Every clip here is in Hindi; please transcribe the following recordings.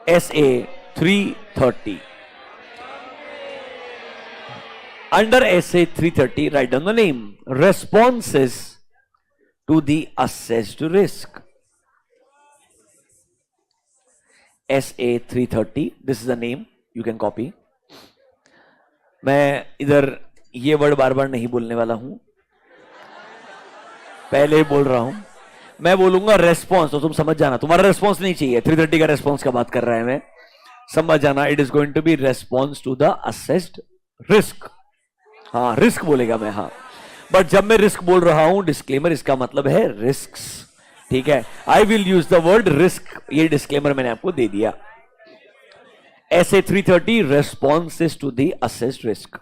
SA 330. Under SA 330, write down the name. Responses to the assessed risk. SA 330. This is the name. You can copy. मैं इधर ये वर्ड बार बार नहीं बोलने वाला हूं, पहले ही बोल रहा हूं. मैं बोलूंगा रेस्पॉन्स, तो तुम समझ जाना. तुम्हारा रेस्पॉन्स नहीं चाहिए. 330 का रेस्पॉन्स का बात कर रहा है मैं. समझ जाना. It is going to be response to the assessed risk. हाँ, रिस्क बोलेगा मैं. हाँ, बट जब मैं रिस्क बोल रहा हूं, डिस्क्लेमर, इसका मतलब है रिस्क्स. ठीक है, I will use the word risk. ये डिस्क्लेमर मैंने आपको दे दिया. SA 330 responses to the assessed risk.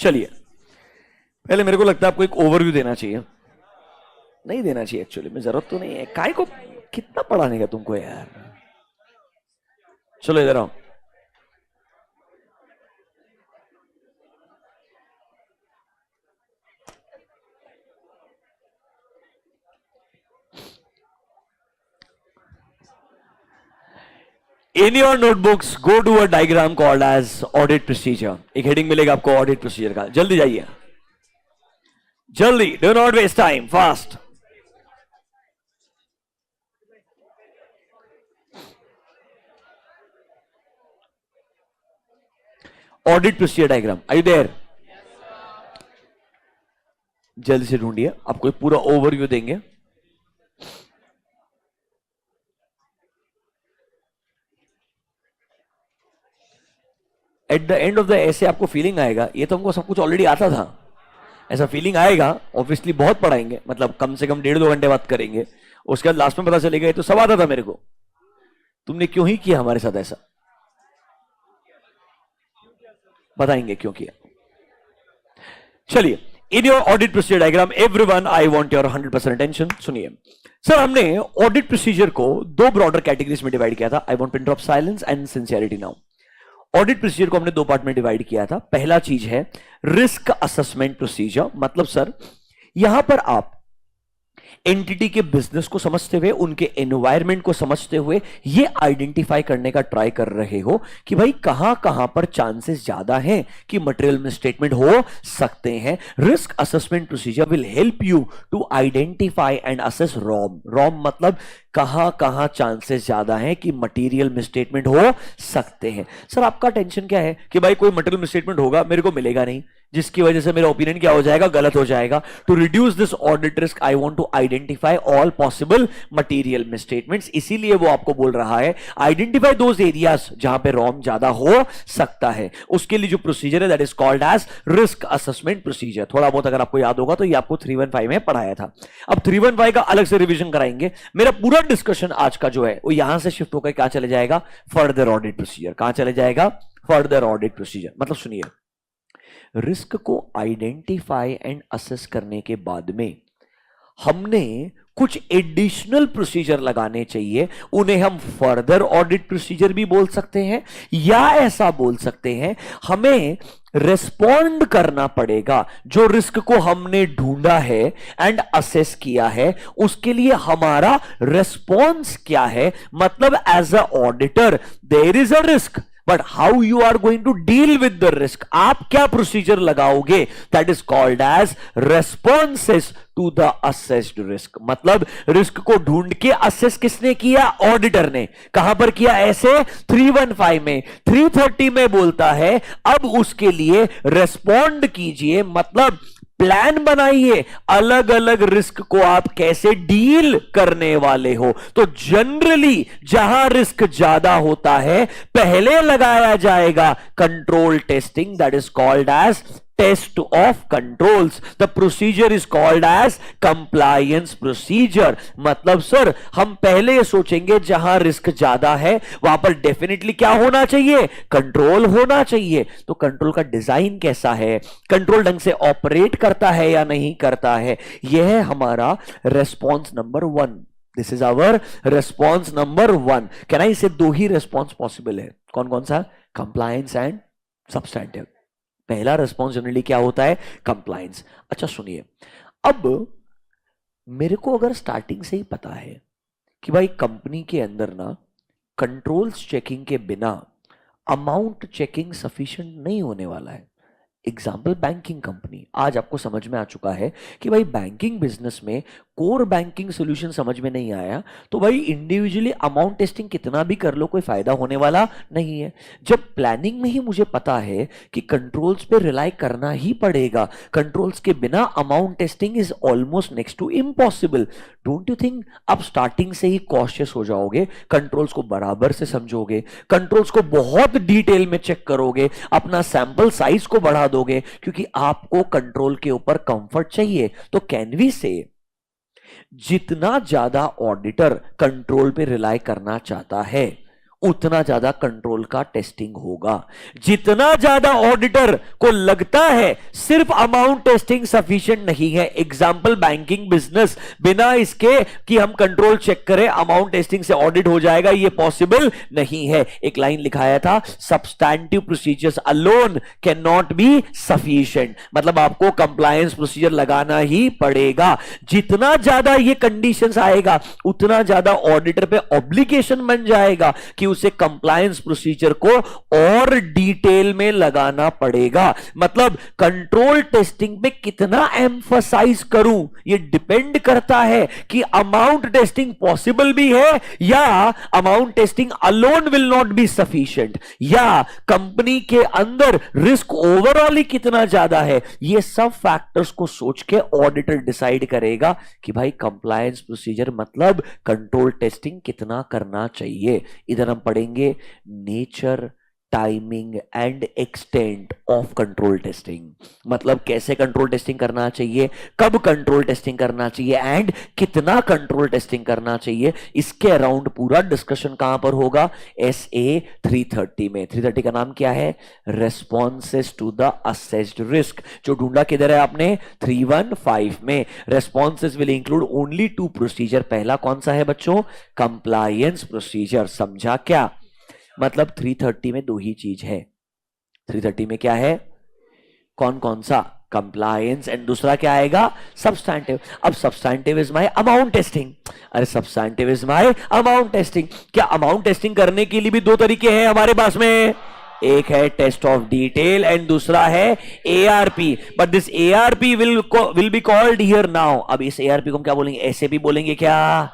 चलिए, पहले मेरे को लगता है आपको एक ओवरव्यू देना चाहिए. नहीं देना चाहिए एक्चुअली में, जरूरत तो नहीं है. काय को कितना पढ़ाने का तुमको यार. चलो इधर आओ. In your notebooks, go to a diagram called as audit procedure. एक हेडिंग मिलेगा आपको ऑडिट प्रोसीजर का. जल्दी जाइए, जल्दी. Do not waste time. Fast. Audit procedure diagram. Are you there? जल्दी से ढूंढिए. आपको एक पूरा ओवरव्यू देंगे. At the end of the ऐसे आपको फीलिंग आएगा, ये तो हमको सब कुछ ऑलरेडी आता था, ऐसा फीलिंग आएगा. ऑब्वियसली बहुत पढ़ाएंगे, मतलब कम से कम 1.5-2 घंटे बात करेंगे. उसके बाद लास्ट में पता चलेगा ये तो सब आता था मेरे को. तुमने क्यों ही किया हमारे साथ ऐसा, बताएंगे क्यों किया. चलिए, इन your audit procedure diagram, everyone I want your 100% attention. सुनिए सर, हमने ऑडिट प्रोसीजर को 2 ब्रॉडर कैटेगरीज में डिवाइड किया था. I want pin drop silence and sincerity now. Audit procedure को हमने 2 पार्ट में डिवाइड किया था. पहला चीज है रिस्क असेसमेंट प्रोसीजर. मतलब सर, यहां पर आप एंटिटी के बिजनेस को समझते हुए, उनके एनवायरमेंट को समझते हुए ये आइडेंटिफाई करने का ट्राई कर रहे हो कि भाई कहां कहां पर चांसेस ज्यादा हैं कि मटेरियल मिसस्टेटमेंट हो सकते हैं. Risk assessment procedure will help you to identify and assess ROMM. ROMM मतलब कहां कहां चांसेस ज्यादा हैं कि मटेरियल मिसस्टेटमेंट हो सकते हैं. सर, आपका टेंशन क्या है कि भाई कोई मटेरियल मिसस्टेटमेंट होगा, मेरे को मिलेगा नहीं, जिसकी वजह से मेरा ओपिनियन क्या हो जाएगा, गलत हो जाएगा. To reduce this audit risk I want to identify all possible material misstatements. इसीलिए वो आपको बोल रहा है आइडेंटिफाई दोज एरियाज जहां पे रॉम ज्यादा हो सकता है. उसके लिए जो प्रोसीजर है that is called as risk assessment procedure. थोड़ा बहुत अगर आपको याद होगा तो ये आपको 315 में पढ़ाया था. अब 315 का अलग से रिवीजन कराएंगे. मेरा पूरा डिस्कशन आज का जो है वो यहां से शिफ्ट होकर क्या चले जाएगा, फर्दर ऑडिट प्रोसीजर. कहां चले जाएगा, फर्दर ऑडिट प्रोसीजर. मतलब सुनिए, रिस्क को आइडेंटिफाई एंड असेस करने के बाद में हमने कुछ एडिशनल प्रोसीजर लगाने चाहिए. उन्हें हम फर्दर ऑडिट प्रोसीजर भी बोल सकते हैं, या ऐसा बोल सकते हैं हमें रेस्पॉन्ड करना पड़ेगा जो रिस्क को हमने ढूंढा है एंड असेस किया है, उसके लिए हमारा रेस्पॉन्स क्या है. मतलब as a auditor there is a risk, but how you are going to deal with the risk, आप क्या प्रोसीजर लगाओगे, that is called as responses to the assessed risk. मतलब रिस्क को ढूंढ के असेस किसने किया, ऑडिटर ने. कहां पर किया, ऐसे 315 में. 330 में बोलता है अब उसके लिए रेस्पॉन्ड कीजिए. मतलब प्लान बनाइए, अलग अलग रिस्क को आप कैसे डील करने वाले हो. तो जनरली जहां रिस्क ज्यादा होता है पहले लगाया जाएगा control testing, that is called as test of controls. The procedure is called as compliance procedure. मतलब सर, हम पहले सोचेंगे जहां रिस्क ज्यादा है वहां पर डेफिनेटली क्या होना चाहिए, कंट्रोल होना चाहिए. तो कंट्रोल का डिजाइन कैसा है, कंट्रोल ढंग से ऑपरेट करता है या नहीं करता है, यह है हमारा response number 1. This is our response number 1. कहना इसे 2 ही रेस्पॉन्स पॉसिबल है. कौन कौन सा, कंप्लायंस एंड सब्सटैंटिव. पहला रेस्पॉन्स जनरली क्या होता है, कंप्लायंस. अच्छा सुनिए, अब मेरे को अगर स्टार्टिंग से ही पता है कि भाई कंपनी के अंदर ना कंट्रोल्स चेकिंग के बिना अमाउंट चेकिंग सफिशिएंट नहीं होने वाला है। एग्जाम्पल बैंकिंग कंपनी, आज आपको समझ में आ चुका है कि भाई बैंकिंग बिजनेस में कोर बैंकिंग सॉल्यूशन समझ में नहीं आया तो भाई इंडिविजुअली अमाउंट टेस्टिंग कितना भी कर लो कोई फायदा होने वाला नहीं है। जब प्लानिंग में ही मुझे पता है कि कंट्रोल्स पे रिलाई करना ही पड़ेगा, कंट्रोल्स के बिना amount testing is almost next to impossible, don't you think आप स्टार्टिंग से ही कॉशियस हो जाओगे, कंट्रोल्स को बराबर से समझोगे, कंट्रोल्स को बहुत डिटेल में चेक करोगे, अपना सैंपल साइज को बढ़ा दोगे क्योंकि आपको कंट्रोल के ऊपर कंफर्ट चाहिए। तो कैन वी से जितना ज्यादा ऑडिटर कंट्रोल पे रिलाई करना चाहता है उतना ज्यादा कंट्रोल का टेस्टिंग होगा। जितना ज्यादा ऑडिटर को लगता है सिर्फ अमाउंट टेस्टिंग सफिशिएंट नहीं है, एग्जांपल बैंकिंग बिजनेस, बिना इसके कि हम कंट्रोल चेक करें अमाउंट टेस्टिंग से ऑडिट हो जाएगा, ये पॉसिबल नहीं है। एक लाइन लिखाया था, substantive procedures alone can not be sufficient, मतलब आपको कंप्लायंस प्रोसीजर लगाना ही पड़ेगा। जितना ज्यादा ये कंडीशंस आएगा उतना ज्यादा ऑडिटर पे ऑब्लिगेशन बन जाएगा कि उसे कंप्लायंस प्रोसीजर को और डिटेल में लगाना पड़ेगा। मतलब कंट्रोल टेस्टिंग पे कितना एम्फसाइज करूं ये डिपेंड करता है कि अमाउंट टेस्टिंग पॉसिबल भी है या amount testing alone will not be sufficient, या कंपनी के अंदर रिस्क ओवरऑल ही कितना ज्यादा है। ये सब फैक्टर्स को सोच के ऑडिटर डिसाइड करेगा कि भाई कंप्लायंस प्रोसीजर मतलब कंट्रोल टेस्टिंग कितना करना चाहिए। इधर हम पढ़ेंगे nature, timing and extent of control testing, मतलब कैसे कंट्रोल टेस्टिंग करना चाहिए, कब कंट्रोल टेस्टिंग करना चाहिए एंड कितना कंट्रोल टेस्टिंग करना चाहिए। इसके अराउंड पूरा डिस्कशन कहां पर होगा, SA 330 में। 330 का नाम क्या है, responses to the assessed risk, जो ढूंढा किधर है आपने 315 में। Responses will include only 2 procedure, पहला कौन सा है बच्चों, कंप्लायंस प्रोसीजर। समझा क्या, मतलब 330 में 2 ही चीज है। 330 में क्या है, कौन कौन सा, कंप्लायंस एंड दूसरा क्या आएगा, सब्सटैंटिव। अब substantive is my amount testing, अरे substantive is my amount testing. क्या अमाउंट टेस्टिंग करने के लिए भी 2 तरीके हैं हमारे पास में, एक है टेस्ट ऑफ डिटेल एंड दूसरा है ARP, but this ARP will be called here now. अब इस ARP को हम क्या बोलेंगे, SAP बोलेंगे क्या,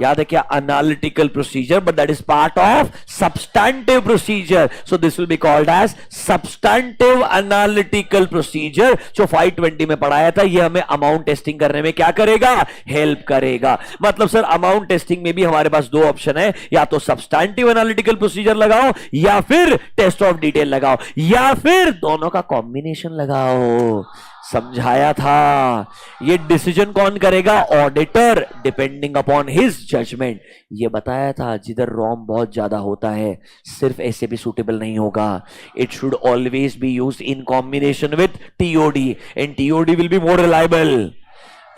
याद है क्या, analytical procedure, but that is part of substantive procedure, so this will be called as substantive analytical procedure. जो 520 में पढ़ाया था, ये हमें अमाउंट टेस्टिंग करने में क्या करेगा, हेल्प करेगा। मतलब सर अमाउंट टेस्टिंग में भी हमारे पास 2 ऑप्शन है, या तो सब्सटैंटिव एनालिटिकल प्रोसीजर लगाओ या फिर टेस्ट ऑफ डिटेल लगाओ या फिर दोनों का कॉम्बिनेशन लगाओ। समझाया था, ये डिसीजन कौन करेगा, auditor, depending upon his judgement. ये बताया था, जिधर रॉम बहुत ज्यादा होता है सिर्फ ऐसे भी सूटेबल नहीं होगा, it should always be used in combination with TOD and TOD will be more reliable.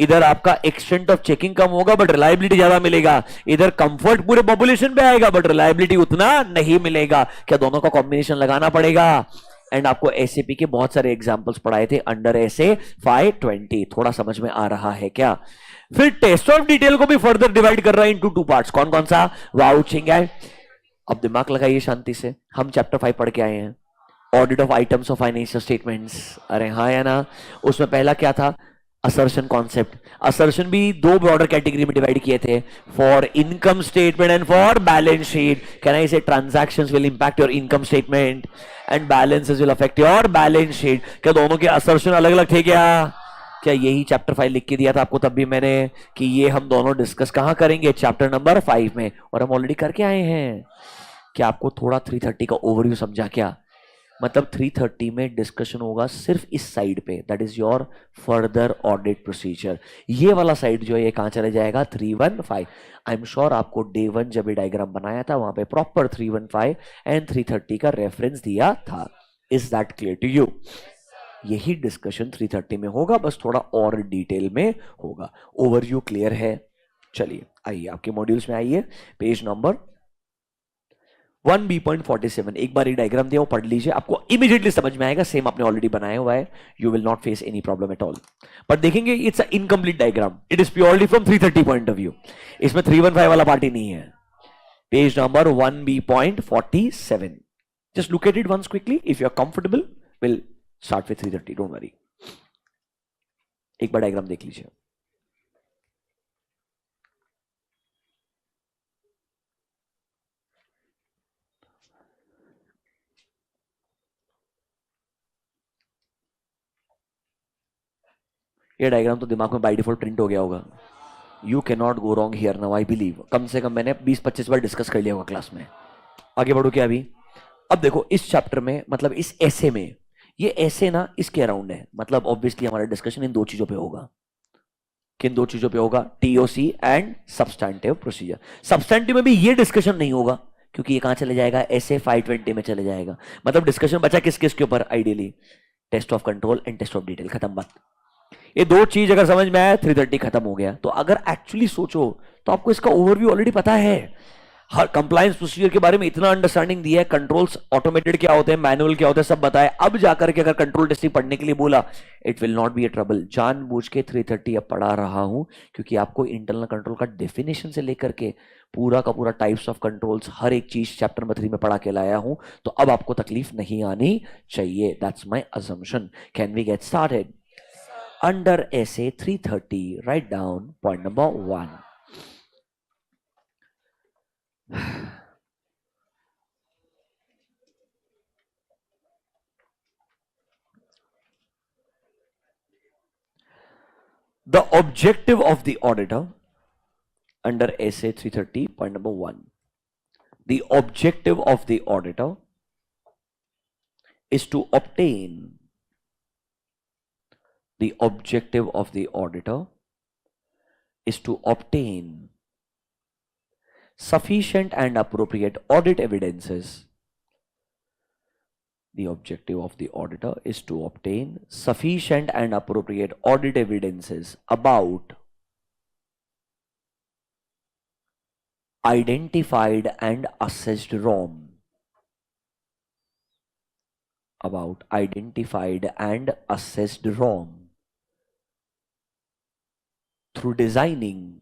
इधर आपका एक्सटेंट ऑफ चेकिंग कम होगा बट रिलायबिलिटी ज्यादा मिलेगा, इधर कंफर्ट पूरे पॉपुलेशन पे आएगा बट रिलायबिलिटी उतना नहीं मिलेगा। क्या दोनों का कॉम्बिनेशन लगाना पड़ेगा। एंड आपको SAP के बहुत सारे एग्जांपल्स पढ़ाए थे अंडर SA 520, थोड़ा समझ में आ रहा है क्या। फिर टेस्ट ऑफ डिटेल को भी फर्दर डिवाइड कर रहा है इनटू 2 पार्ट्स, कौन कौन सा, वाउचिंग एंड, अब दिमाग लगाइए शांति से, हम चैप्टर 5 पढ़ के आए हैं, audit of items of financial statements, अरे हाँ या ना। उसमें पहला क्या था, असर्शन कॉन्सेप्ट। असर्शन भी 2 ब्रॉडर कैटेगरी में डिवाइड किए थे, for income statement and for balance sheet. Can I say transactions will impact your income statement and balances will affect your balance sheet. क्या दोनों के असर्शन अलग अलग थे क्या, क्या यही चैप्टर 5 लिख के दिया था आपको तब भी मैंने कि ये हम दोनों डिस्कस कहां करेंगे, चैप्टर नंबर 5 में, और हम ऑलरेडी करके आए हैं। क्या आपको थोड़ा 330 का ओवरव्यू समझा क्या, मतलब 330 में डिस्कशन होगा सिर्फ इस साइड पे, that is your further audit procedure. ये वाला साइड जो है ये कहां चले जाएगा, 315। आई एम श्योर आपको डे 1 जब ये डायग्राम बनाया था वहां पे प्रॉपर 315 एंड 330 का रेफरेंस दिया था। Is that clear to you. यही डिस्कशन 330 में होगा, बस थोड़ा और डिटेल में होगा। ओवरव्यू क्लियर है। चलिए आइए आपके मॉड्यूल्स में आइए, पेज नंबर 1B.47। एक बार ये डायग्राम दिया वो पढ़ लीजिए, आपको इमीडिएटली समझ में आएगा, सेम आपने ऑलरेडी बनाया हुआ है, you will not face any problem at all. पर देखेंगे it's a incomplete diagram, it is purely from 330 point of view, इसमें 315 वाला पार्टी नहीं है। Page number 1B.47. Just look at it once quickly. If you are comfortable, we'll start with 330. Don't worry. एक बार डायग्राम देख लीजिए. ये डायग्राम तो दिमाग में बाय डिफॉल्ट प्रिंट हो गया होगा. You can not go wrong here now, I believe. कम से कम मैंने 20-25 बार डिस्कस कर लिया होगा क्लास में. आगे बढ़ो क्या अभी. अब देखो इस चैप्टर में, मतलब इस ऐसे में, ये ऐसे ना इसके अराउंड है. मतलब ऑब्वियसली हमारा डिस्कशन इन दो चीजों पे होगा. किन दो चीजों पे होगा? TOC and substantive procedure. Substantive में भी ये डिस्कशन नहीं होगा क्योंकि ये कहां चले जाएगा? ऐसे 520 में चले जाएगा. मतलब डिस्कशन बचा किस किस के ऊपर? Ideally test of control and test of detail. खत्म बात. ये दो चीज अगर समझ में आया 330 खत्म हो गया. तो अगर एक्चुअली सोचो तो आपको इसका ओवरव्यू ऑलरेडी पता है. हर कंप्लायंस प्रोसीजर के बारे में इतना अंडरस्टैंडिंग दिया है. कंट्रोल्स ऑटोमेटेड क्या होते हैं, मैनुअल क्या होता है, सब बताया. अब जाकर के अगर कंट्रोल टेस्टिंग पढ़ने के लिए बोला, it will not be A trouble. जानबूझ के 330 अब पढ़ा रहा हूं क्योंकि आपको इंटरनल कंट्रोल का डेफिनेशन से लेकर के पूरा का पूरा टाइप्स ऑफ कंट्रोल्स हर एक चीज चैप्टर नंबर 3 में पढ़ा के लाया हूं. तो अब आपको तकलीफ नहीं आनी चाहिए. That's my assumption. Can we get started? Under essay 330, write down point number 1. The objective of the auditor under essay 330, point number 1. The objective of the auditor is to obtain. The objective of the auditor is to obtain sufficient and appropriate audit evidences. The objective of the auditor is to obtain sufficient and appropriate audit evidences about identified and assessed ROM. About identified and assessed ROM. Through designing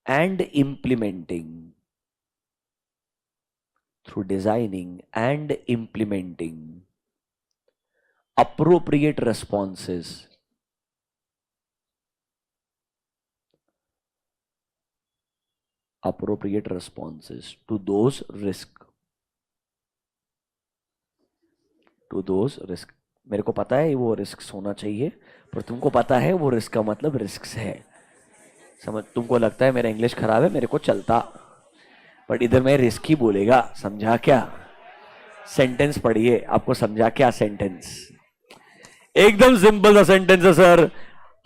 and implementing appropriate responses to those risks. मेरे को पता है वो रिस्क होना चाहिए, पर तुमको पता है वो रिस्क का मतलब रिस्क है. समझ? तुमको लगता है मेरा इंग्लिश खराब है, मेरे को चलता, बट इधर मैं रिस्क ही बोलेगा. समझा क्या? सेंटेंस पढ़िए, आपको समझा क्या सेंटेंस? एकदम सिंपल सा सेंटेंस है सर.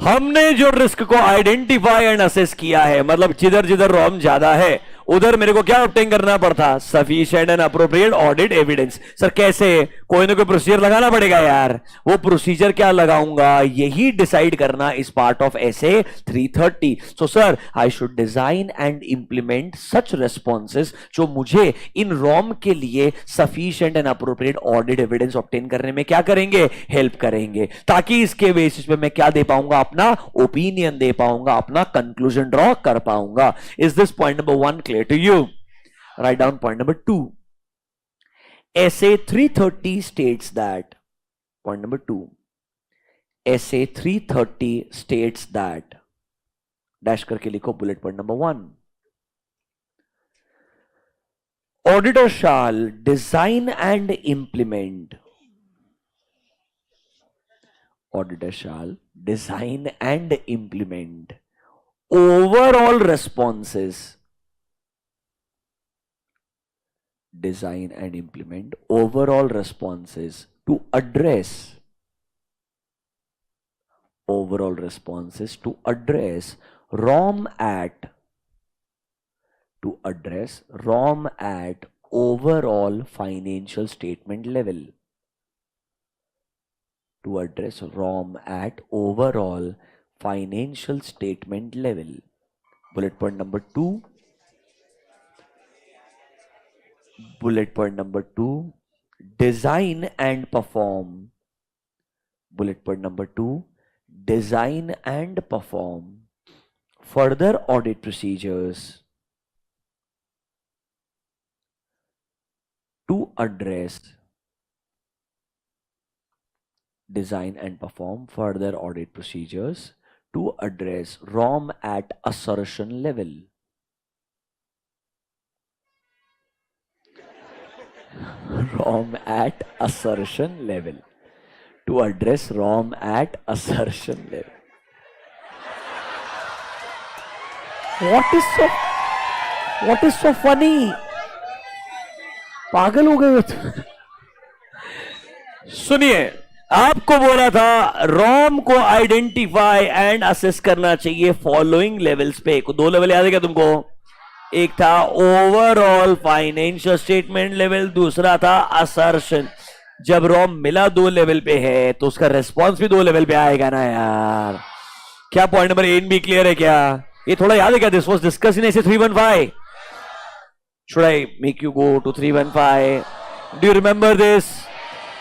हमने जो रिस्क को आइडेंटिफाई एंड असेस किया है, मतलब जिधर जिधर रॉम ज्यादा है उधर मेरे को क्या ऑब्टेन करना पड़ता? Sufficient and appropriate audit evidence. Sir कैसे? कोई ना कोई प्रोसीजर लगाना पड़ेगा यार. वो प्रोसीजर क्या लगाऊंगा, यही डिसाइड करना इस part of SA 330. So sir I should design and implement such responses जो मुझे इन रॉम के लिए sufficient and appropriate audit evidence obtain करने में क्या करेंगे? हेल्प करेंगे. ताकि इसके बेसिस पे मैं क्या दे पाऊंगा? अपना ओपिनियन दे पाऊंगा, अपना कंक्लूजन ड्रॉ कर पाऊंगा. Is this point number 1 clear to you? Write down point number 2. Essay 330 states that, point number 2, Essay 330 states that, dash करके लिखो bullet point number 1. Auditor shall design and implement. Auditor shall design and implement overall responses. Design and implement overall responses to address ROM at overall financial statement level. To address ROM at overall financial statement level. Bullet point number 2. Bullet point number 2, design and perform. Bullet point number 2, design and perform further audit procedures to address, design and perform further audit procedures to address ROM at assertion level. ROM at assertion level. To address ROM at assertion level. What is so funny? पागल हो गए हो तुम? सुनिए, आपको बोला था रोम को आइडेंटिफाई एंड असेस करना चाहिए फॉलोइंग लेवल्स पे. दो लेवल याद है क्या तुमको? एक था ओवरऑल फाइनेंशियल स्टेटमेंट लेवल, दूसरा था असर्शन. जब रोम मिला दो लेवल पे है तो उसका रेस्पॉन्स भी दो लेवल पे आएगा ना यार. क्या पॉइंट नंबर ए भी क्लियर है क्या? ये थोड़ा याद है क्या? दिस वाज डिस्कस इन ऐसे 315. Should I make you go to 315? Do you remember this?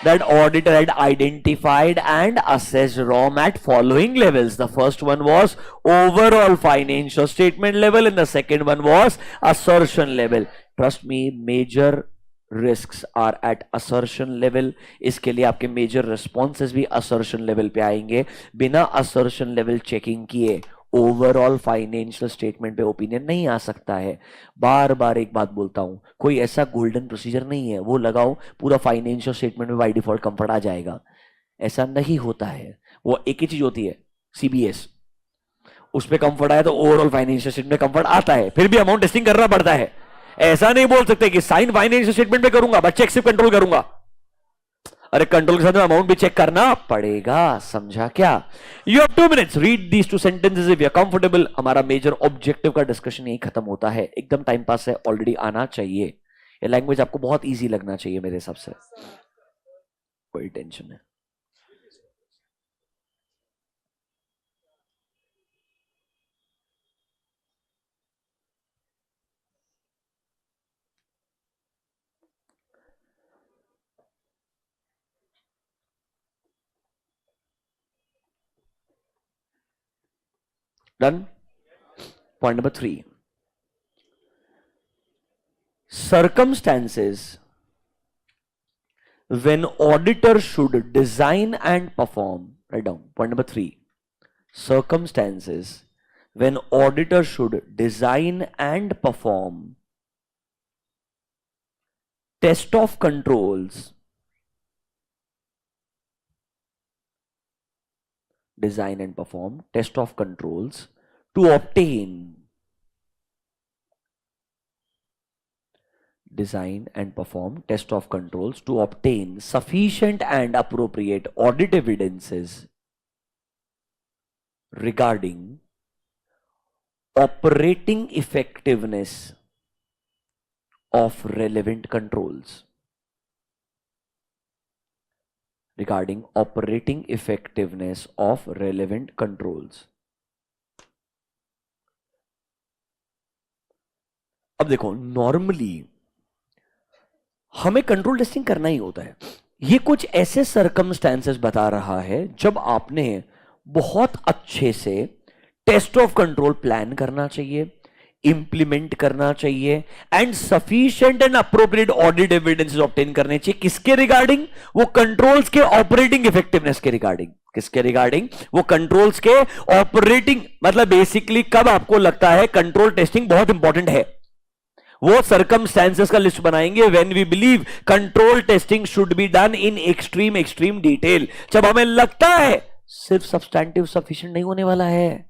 That auditor had identified and assessed ROM at following levels. The first one was overall financial statement level and the second one was assertion level. Trust me, major risks are at assertion level. इसके लिए आपके major responses भी assertion level पे आएंगे. बिना assertion level checking किए ओवरऑल फाइनेंशियल स्टेटमेंट पे ओपिनियन नहीं आ सकता है. बार बार एक बात बोलता हूं, कोई ऐसा गोल्डन प्रोसीजर नहीं है वो लगाओ पूरा फाइनेंशियल स्टेटमेंट में बाय डिफॉल्ट कंफर्ट आ जाएगा. ऐसा नहीं होता है. वो एक ही चीज होती है, सीबीएस, उस पर कंफर्ट आया तो ओवरऑल फाइनेंशियल स्टेटमेंट में कंफर्ट आता है, फिर भी अमाउंट टेस्टिंग करना पड़ता है. ऐसा नहीं बोल सकते कि साइन फाइनेंशियल स्टेटमेंट में करूंगा बट चेक सिर्फ कंट्रोल करूंगा. अरे कंट्रोल के साथ में अमाउंट भी चेक करना पड़ेगा. समझा क्या? You have 2 minutes. Read these 2 sentences if you are comfortable. हमारा मेजर ऑब्जेक्टिव का डिस्कशन यही खत्म होता है. एकदम टाइम पास है, ऑलरेडी आना चाहिए. ये लैंग्वेज आपको बहुत इजी लगना चाहिए मेरे हिसाब से. कोई टेंशन है? Done? Point number 3. Circumstances when auditor should design and perform. Write down. Point number 3. Circumstances when auditor should design and perform test of controls. Design and perform test of controls to obtain. Design and perform test of controls to obtain sufficient and appropriate audit evidences regarding operating effectiveness of relevant controls. Regarding operating effectiveness of relevant controls. अब देखो, नॉर्मली हमें कंट्रोल टेस्टिंग करना ही होता है. ये कुछ ऐसे सर्कमस्टेंसेस बता रहा है जब आपने बहुत अच्छे से टेस्ट ऑफ कंट्रोल प्लान करना चाहिए, इंप्लीमेंट करना चाहिए and sufficient and appropriate audit evidences obtain करने चाहिए. किसके रिगार्डिंग? वो कंट्रोल्स के ऑपरेटिंग इफेक्टिवनेस के रिगार्डिंग. किसके रिगार्डिंग? वो कंट्रोल्स के ऑपरेटिंग. मतलब बेसिकली कब आपको लगता है कंट्रोल टेस्टिंग बहुत इंपॉर्टेंट है, वो सर्कमस्टेंसेस का लिस्ट बनाएंगे when we believe control testing should be done in extreme detail. जब हमें लगता है सिर्फ सब्सटैंटिव सफिशिएंट नहीं होने वाला है,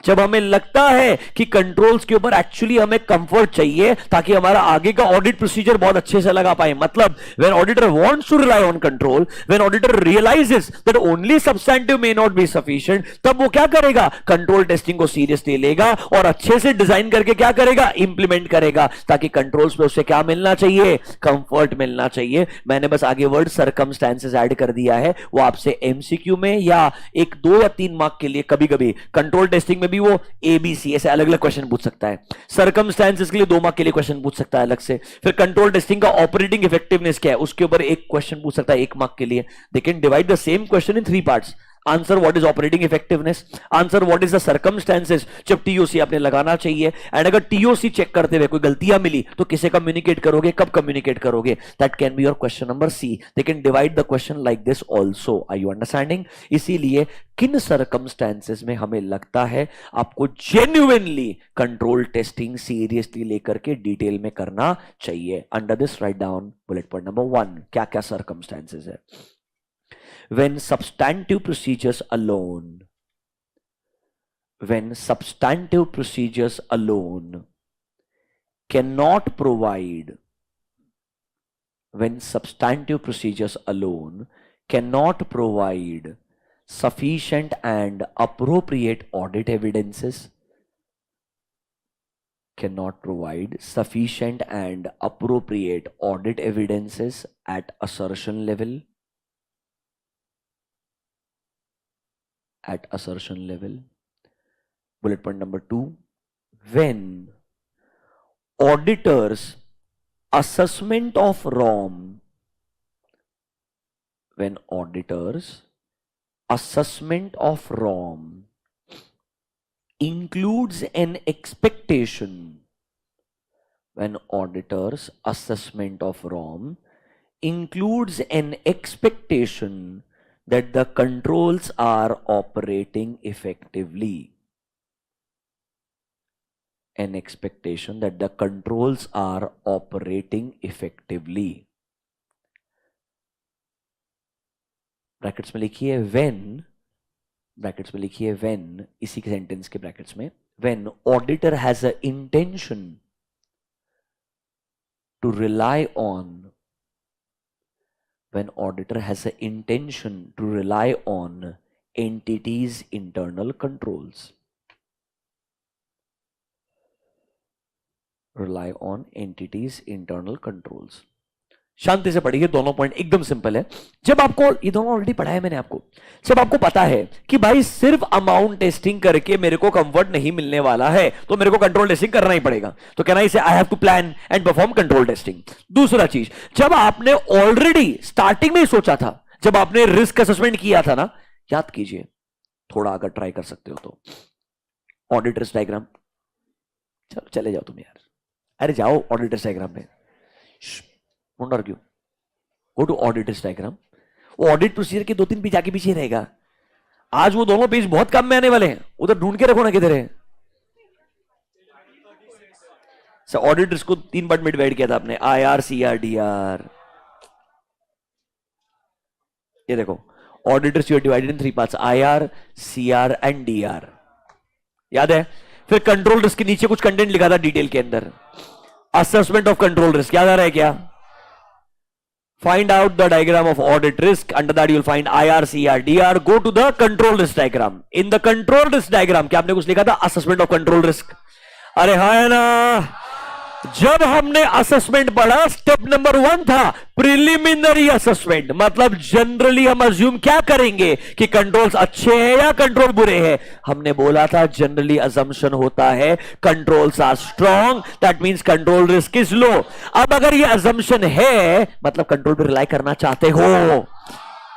जब हमें लगता है कि कंट्रोल्स के ऊपर एक्चुअली हमें कंफर्ट चाहिए ताकि हमारा आगे का ऑडिट प्रोसीजर बहुत अच्छे से लगा पाए. मतलब when auditor wants to rely on control, when auditor realises that only substantive may not be sufficient, तब वो क्या करेगा? कंट्रोल टेस्टिंग को सीरियसली लेगा और अच्छे से डिजाइन करके क्या करेगा? इंप्लीमेंट करेगा, ताकि कंट्रोल्स पे उसे क्या मिलना चाहिए? कंफर्ट मिलना चाहिए. मैंने बस आगे वर्ड सर्कमस्टेंसेस ऐड कर दिया है. वो आपसे एमसीक्यू में या 1, 2 या 3 मार्क के लिए कभी कभी कंट्रोल टेस्टिंग भी वो एबीसी ऐसे अलग अलग क्वेश्चन पूछ सकता है. सर्कमस्टेंसेस के लिए 2 मार्क के लिए क्वेश्चन पूछ सकता है अलग से. फिर कंट्रोल टेस्टिंग का ऑपरेटिंग इफेक्टिवनेस क्या है उसके ऊपर एक क्वेश्चन पूछ सकता है 1 मार्क के लिए. दे can divide the same question in 3 parts. Answer what is operating effectiveness, answer what is the circumstances जब टीओसी आपने लगाना चाहिए, एंड अगर टीओसी चेक करते हुए कोई गलतियां मिली तो किसे कम्युनिकेट करोगे, कब कम्युनिकेट करोगे, that can be your question number C. They can divide the question like this also. Are you understanding? इसीलिए किन सर्कमस्टेंसेस में हमें लगता है आपको जेन्युइनली कंट्रोल टेस्टिंग सीरियसली लेकर के डिटेल में करना चाहिए. Under this right down bullet point number 1 क्या क्या सर्कमस्टेंसेस है. When substantive procedures alone cannot provide sufficient and appropriate audit evidences at assertion level, bullet point number 2, when auditors assessment of ROM includes an expectation that the controls are operating effectively. Brackets में लिखिए when, इसी के सेंटेंस के ब्रैकेट्स में, when auditor has an intention to rely on entities' internal controls. शांति से पढ़िए, दोनों पॉइंट एकदम सिंपल है. जब आपको ये दोनों ऑलरेडी पढ़ा है मैंने आपको, जब आपको पता है कि भाई सिर्फ अमाउंट टेस्टिंग करके मेरे को कंफर्ट नहीं मिलने वाला है तो मेरे को कंट्रोल टेस्टिंग करना ही पड़ेगा, तो कहना इसे I have to plan and perform control testing. दूसरा चीज, जब आपने ऑलरेडी स्टार्टिंग में ही सोचा था, जब आपने रिस्क असेसमेंट किया था ना, याद कीजिए, थोड़ा अगर ट्राई कर सकते हो तो ऑडिट रिस्क डायग्राम, चलो चले जाओ तुम यार, अरे जाओ ऑडिट रिस्क डायग्राम में, मुंडर क्यों, go to audit risk diagram. वो ऑडिट प्रोसीजर के 2-3 पेज आगे पीछे रहेगा. आज वो दोनों पेज बहुत कम में आने वाले हैं, उधर ढूंढ के रखो ना किधर है. ऑडिट रिस्क को 3 पार्ट में डिवाइड किया था आपने, IR, CR, DR. ये देखो, audit risk divided in 3 parts, IR, CR and DR. याद है? फिर कंट्रोल रिस्क के नीचे कुछ कंटेंट लिखा था डिटेल के अंदर, असेसमेंट ऑफ कंट्रोल रिस्क. याद आ रहा है क्या? Find out the diagram of audit risk. Under that you will find IR, CR, DR. Go to the control risk diagram. In the control risk diagram क्या आपने कुछ लिखा था? Assessment of control risk. अरे हाँ है ना, जब हमने असेसमेंट पढ़ा, स्टेप नंबर 1 था प्रिलिमिनरी असेसमेंट. मतलब जनरली हम अज्यूम क्या करेंगे कि कंट्रोल्स अच्छे हैं या कंट्रोल बुरे हैं. हमने बोला था जनरली अजम्पशन होता है controls are strong, that means control risk is low. अब अगर ये अजम्पशन है, मतलब कंट्रोल पे रिलाई करना चाहते हो,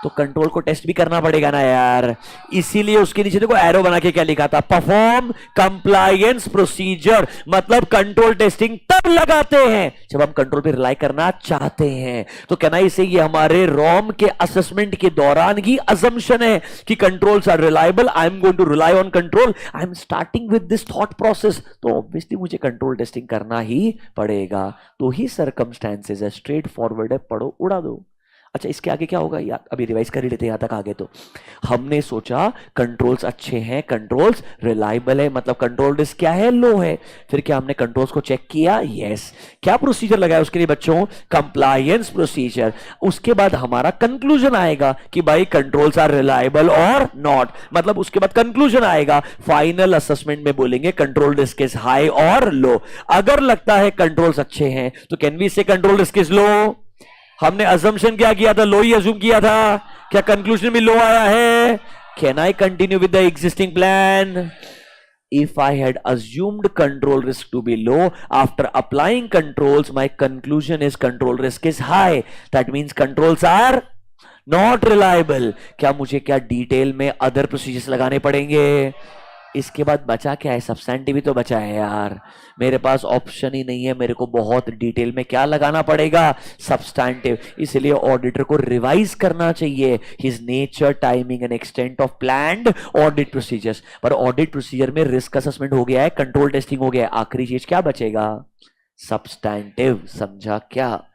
तो कंट्रोल को टेस्ट भी करना पड़ेगा ना यार. इसीलिए उसके नीचे देखो एरो बना के क्या लिखा था, परफॉर्म कंप्लायंस प्रोसीजर. मतलब कंट्रोल टेस्टिंग तब लगाते हैं जब हम कंट्रोल पे रिलाई करना चाहते हैं. तो कहना इसे ये हमारे रॉम के असेसमेंट के दौरान ही अजम्पशन है कि controls are reliable, I am going to rely on control, I am starting with this thought process, तो ऑब्वियसली मुझे कंट्रोल टेस्टिंग करना ही पड़ेगा. तो ही सर्कमस्टेंसेस है, स्ट्रेट फॉरवर्ड है, पढ़ो उड़ा दो. अच्छा, इसके आगे क्या होगा यार, अभी रिवाइज कर ही लेते हैं. यहां तक आगे तो हमने सोचा कंट्रोल्स अच्छे हैं, कंट्रोल्स रिलायबल है, मतलब कंट्रोल रिस्क क्या है, लो है. फिर क्या हमने कंट्रोल्स को चेक किया, यस. क्या प्रोसीजर लगाया उसके लिए बच्चों, कंप्लायंस प्रोसीजर. उसके बाद हमारा कंक्लूजन आएगा कि भाई कंट्रोल्स आर रिलायबल और नॉट. मतलब उसके बाद कंक्लूजन आएगा, फाइनल असेसमेंट में बोलेंगे कंट्रोल रिस्क इज हाई और लो. अगर लगता है कंट्रोल्स अच्छे हैं तो कैन वी से कंट्रोल रिस्क इज लो. हमने अजम्पशन क्या किया था, लो ही अज्यूम किया था. क्या कंक्लूजन में लो आया है? Can I continue with the existing plan? If I had assumed control risk to be low, after applying controls, my conclusion is control risk is high. That means controls are not reliable. क्या मुझे क्या डिटेल में अदर प्रोसीजर्स लगाने पड़ेंगे? इसके बाद बचा क्या है? सब्सटैंटिव ही तो बचा है यार। मेरे पास ऑप्शन ही नहीं है, मेरे को बहुत डिटेल में क्या लगाना पड़ेगा? सब्सटैंटिव। इसलिए ऑडिटर को रिवाइज करना चाहिए his nature, timing and extent of planned audit procedures. पर ऑडिट प्रोसीजर में रिस्क असेसमेंट हो गया है, कंट्रोल टेस्टिंग हो गया है, आखिरी चीज क्या बचेगा? सब्सटैंटिव। समझा क्या?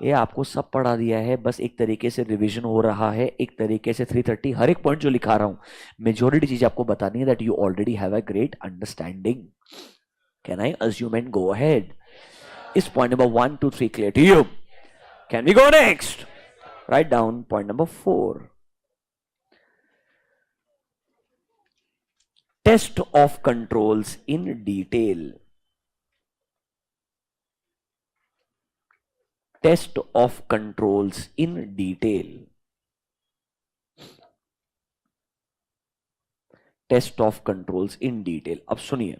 ये आपको सब पढ़ा दिया है, बस एक तरीके से रिवीजन हो रहा है, एक तरीके से 330 हर एक पॉइंट जो लिखा रहा हूं मेजोरिटी चीज आपको बतानी है, that you already have a great understanding. Can I assume and go ahead? Is point number 1 2 3 clear to you? Can we go next? Right down point number 4, test of controls in detail. Test of controls in detail. Test of controls in detail. अब सुनिए,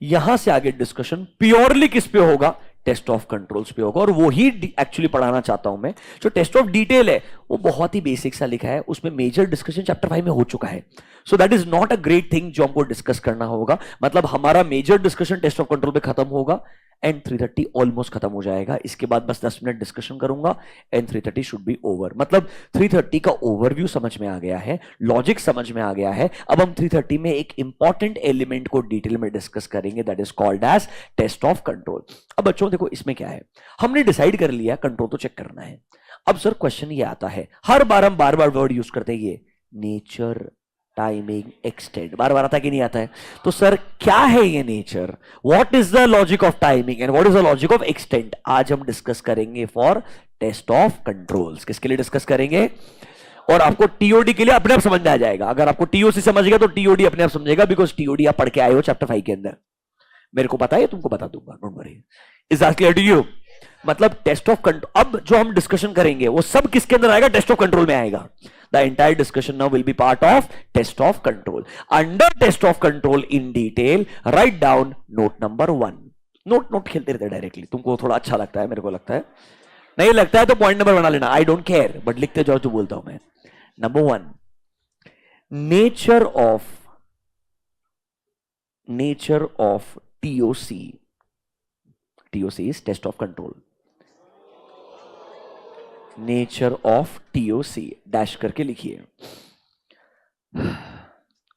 यहां से आगे डिस्कशन प्योरली किस पे होगा? टेस्ट ऑफ कंट्रोल्स पे होगा, और वो ही एक्चुअली पढ़ाना चाहता हूं मैं। जो टेस्ट ऑफ डिटेल है वो बहुत ही बेसिक सा लिखा है, उसमें मेजर डिस्कशन चैप्टर 5 में हो चुका है। So that is not a great thing जो हमको डिस्कस करना होगा। मतलब हमारा major discussion test of control पे खत्म होगा एंड 330 ऑलमोस्ट खत्म हो जाएगा। इसके बाद बस 10 मिनट डिस्कशन करूंगा एंड 330 शुड बी ओवर। मतलब 330 का ओवरव्यू समझ में आ गया है, लॉजिक समझ में आ गया है। अब हम 330 में एक इंपॉर्टेंट एलिमेंट को डिटेल में डिस्कस करेंगे, that is called as test of control. अब बच्चों देखो, इसमें क्या है, हमने डिसाइड कर लिया कंट्रोल तो चेक करना है। अब सर क्वेश्चन ये आता है, हर बार हम बार बार वर्ड यूज करते हैं, ये नेचर, टाइमिंग, एक्सटेंड, बार बार आता कि नहीं आता है? तो सर क्या है ये nature? What is the logic of timing and what is the logic of extend? आज हम डिस्कस करेंगे फॉर टेस्ट ऑफ कंट्रोल्स। किसके लिए डिस्कस करेंगे? और आपको टीओडी के लिए अपने आप समझ में आ जाएगा। अगर आपको टीओसी समझ गया तो टीओडी अपने आप समझेगा, बिकॉज टीओडी आप पढ़ के आए हो चैप्टर 5 के अंदर। मेरे को पता है, तुमको बता दूंगा, don't worry. Is that clear to you? मतलब टेस्ट ऑफ कंट्रोल, अब जो हम डिस्कशन करेंगे वो सब किसके अंदर आएगा? टेस्ट ऑफ कंट्रोल में आएगा। The entire discussion now will be part of test of control. Under test of control in detail, write down note number 1. Note खेलते रहते डायरेक्टली, तुमको थोड़ा अच्छा लगता है, मेरे को लगता है नहीं लगता है तो पॉइंट नंबर बना लेना, आई डोंट केयर, बट लिखते जाओ जो बोलता हूं मैं। Number 1, nature of TOC. TOC is test of control. Nature of TOC dash करके लिखिए।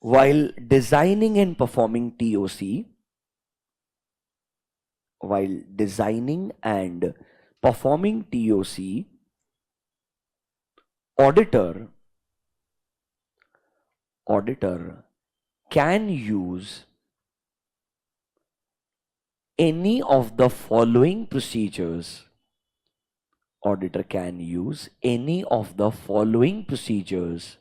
while designing and performing TOC, while designing and performing TOC, auditor can use any of the following procedures. Auditor can use any of the following procedures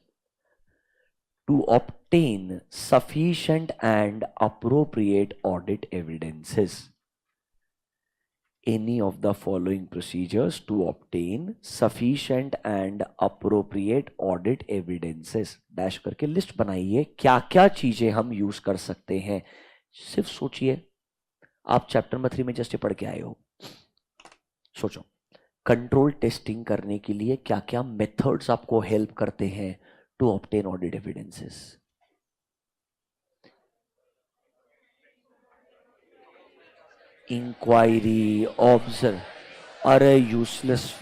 to obtain sufficient and appropriate audit evidences. Any of the following procedures to obtain sufficient and appropriate audit evidences. Dash करके लिस्ट बनाइए क्या क्या चीजें हम यूज कर सकते हैं। सिर्फ सोचिए, आप चैप्टर नंबर 3 में जस्ट पढ़ के आए हो, सोचो कंट्रोल टेस्टिंग करने के लिए क्या क्या मेथड्स आपको हेल्प करते हैं to obtain audit evidences. Inquiry, observe, अरे यूजलेस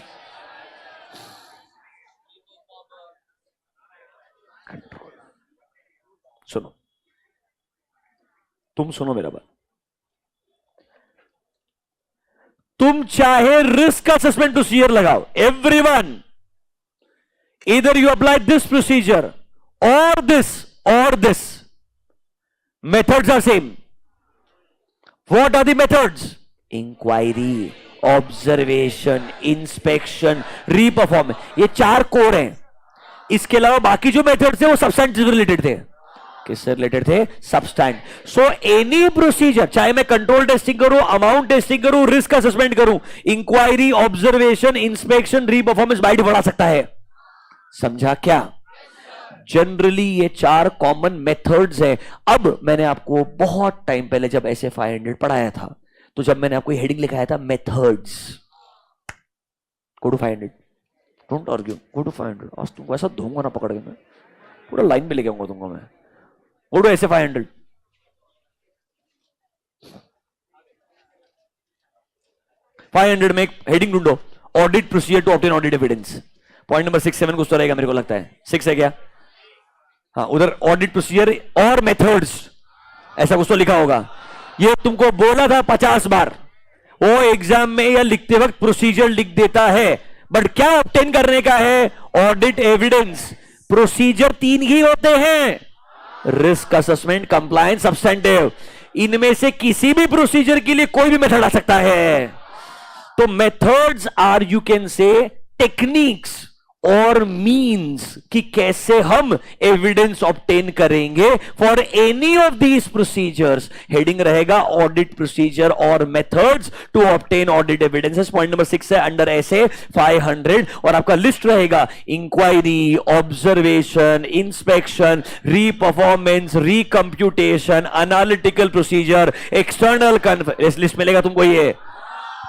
कंट्रोल। सुनो, तुम सुनो मेरा बात, तुम चाहे रिस्क असेसमेंट प्रोसीजर लगाओ, एवरीवन, इधर यू अप्लाई दिस प्रोसीजर और this, methods are same. What are the methods? Inquiry, observation, inspection, reperformance, ये 4 कोर हैं। इसके अलावा बाकी जो मेथड्स थे वो सब्सटेंस रिलेटेड थे। किससे रिलेटेड थे? सब्सटेंट। सो एनी प्रोसीजर, चाहे मैं कंट्रोल टेस्टिंग करूं, अमाउंट टेस्टिंग करूं, रिस्क असेसमेंट करूं, इंक्वायरी, ऑब्जर्वेशन, इंस्पेक्शन, रीपरफॉर्मेंस बाइट बढ़ा सकता है। समझा क्या? जनरली ये 4 कॉमन मेथड्स हैं। अब मैंने आपको बहुत टाइम पहले जब ऐसे 500 पढ़ाया था, तो जब मैंने आपको हेडिंग लिखाया था methods, go to 500, don't argue, go to 500। आज तुमको ऐसा दूंगा ना पकड़ के, मैं पूरा लाइन पे लेके आऊंगा तुमको मैं। गो टू ऐसे 500। 500 में एक हेडिंग ढूंढो, audit procedure to obtain audit evidence. Point number 6 7 कुछ तो रहेगा मेरे को लगता है, 6 है क्या? हाँ, उधर ऑडिट प्रोसीजर और मेथड्स ऐसा कुछ तो लिखा होगा। ये तुमको बोला था 50 बार, वो एग्जाम में या लिखते वक्त प्रोसीजर लिख देता है, बट क्या ऑब्टेन करने का है? Audit evidence. प्रोसीजर 3 ही होते हैं, रिस्क असेसमेंट, कंप्लायंस, सब्सटेंटिव। इनमें से किसी भी प्रोसीजर के लिए कोई भी मेथड आ सकता है। तो methods are, you can say, techniques और मीन्स कि कैसे हम एविडेंस ऑब्टेन करेंगे for any of these procedures. Heading रहेगा ऑडिट प्रोसीजर और methods to obtain audit evidences. Point number 6 है अंडर ऐसे 500, और आपका लिस्ट रहेगा inquiry, observation, inspection, reperformance, recomputation, analytical procedure, external इस लिस्ट मिलेगा तुमको। ये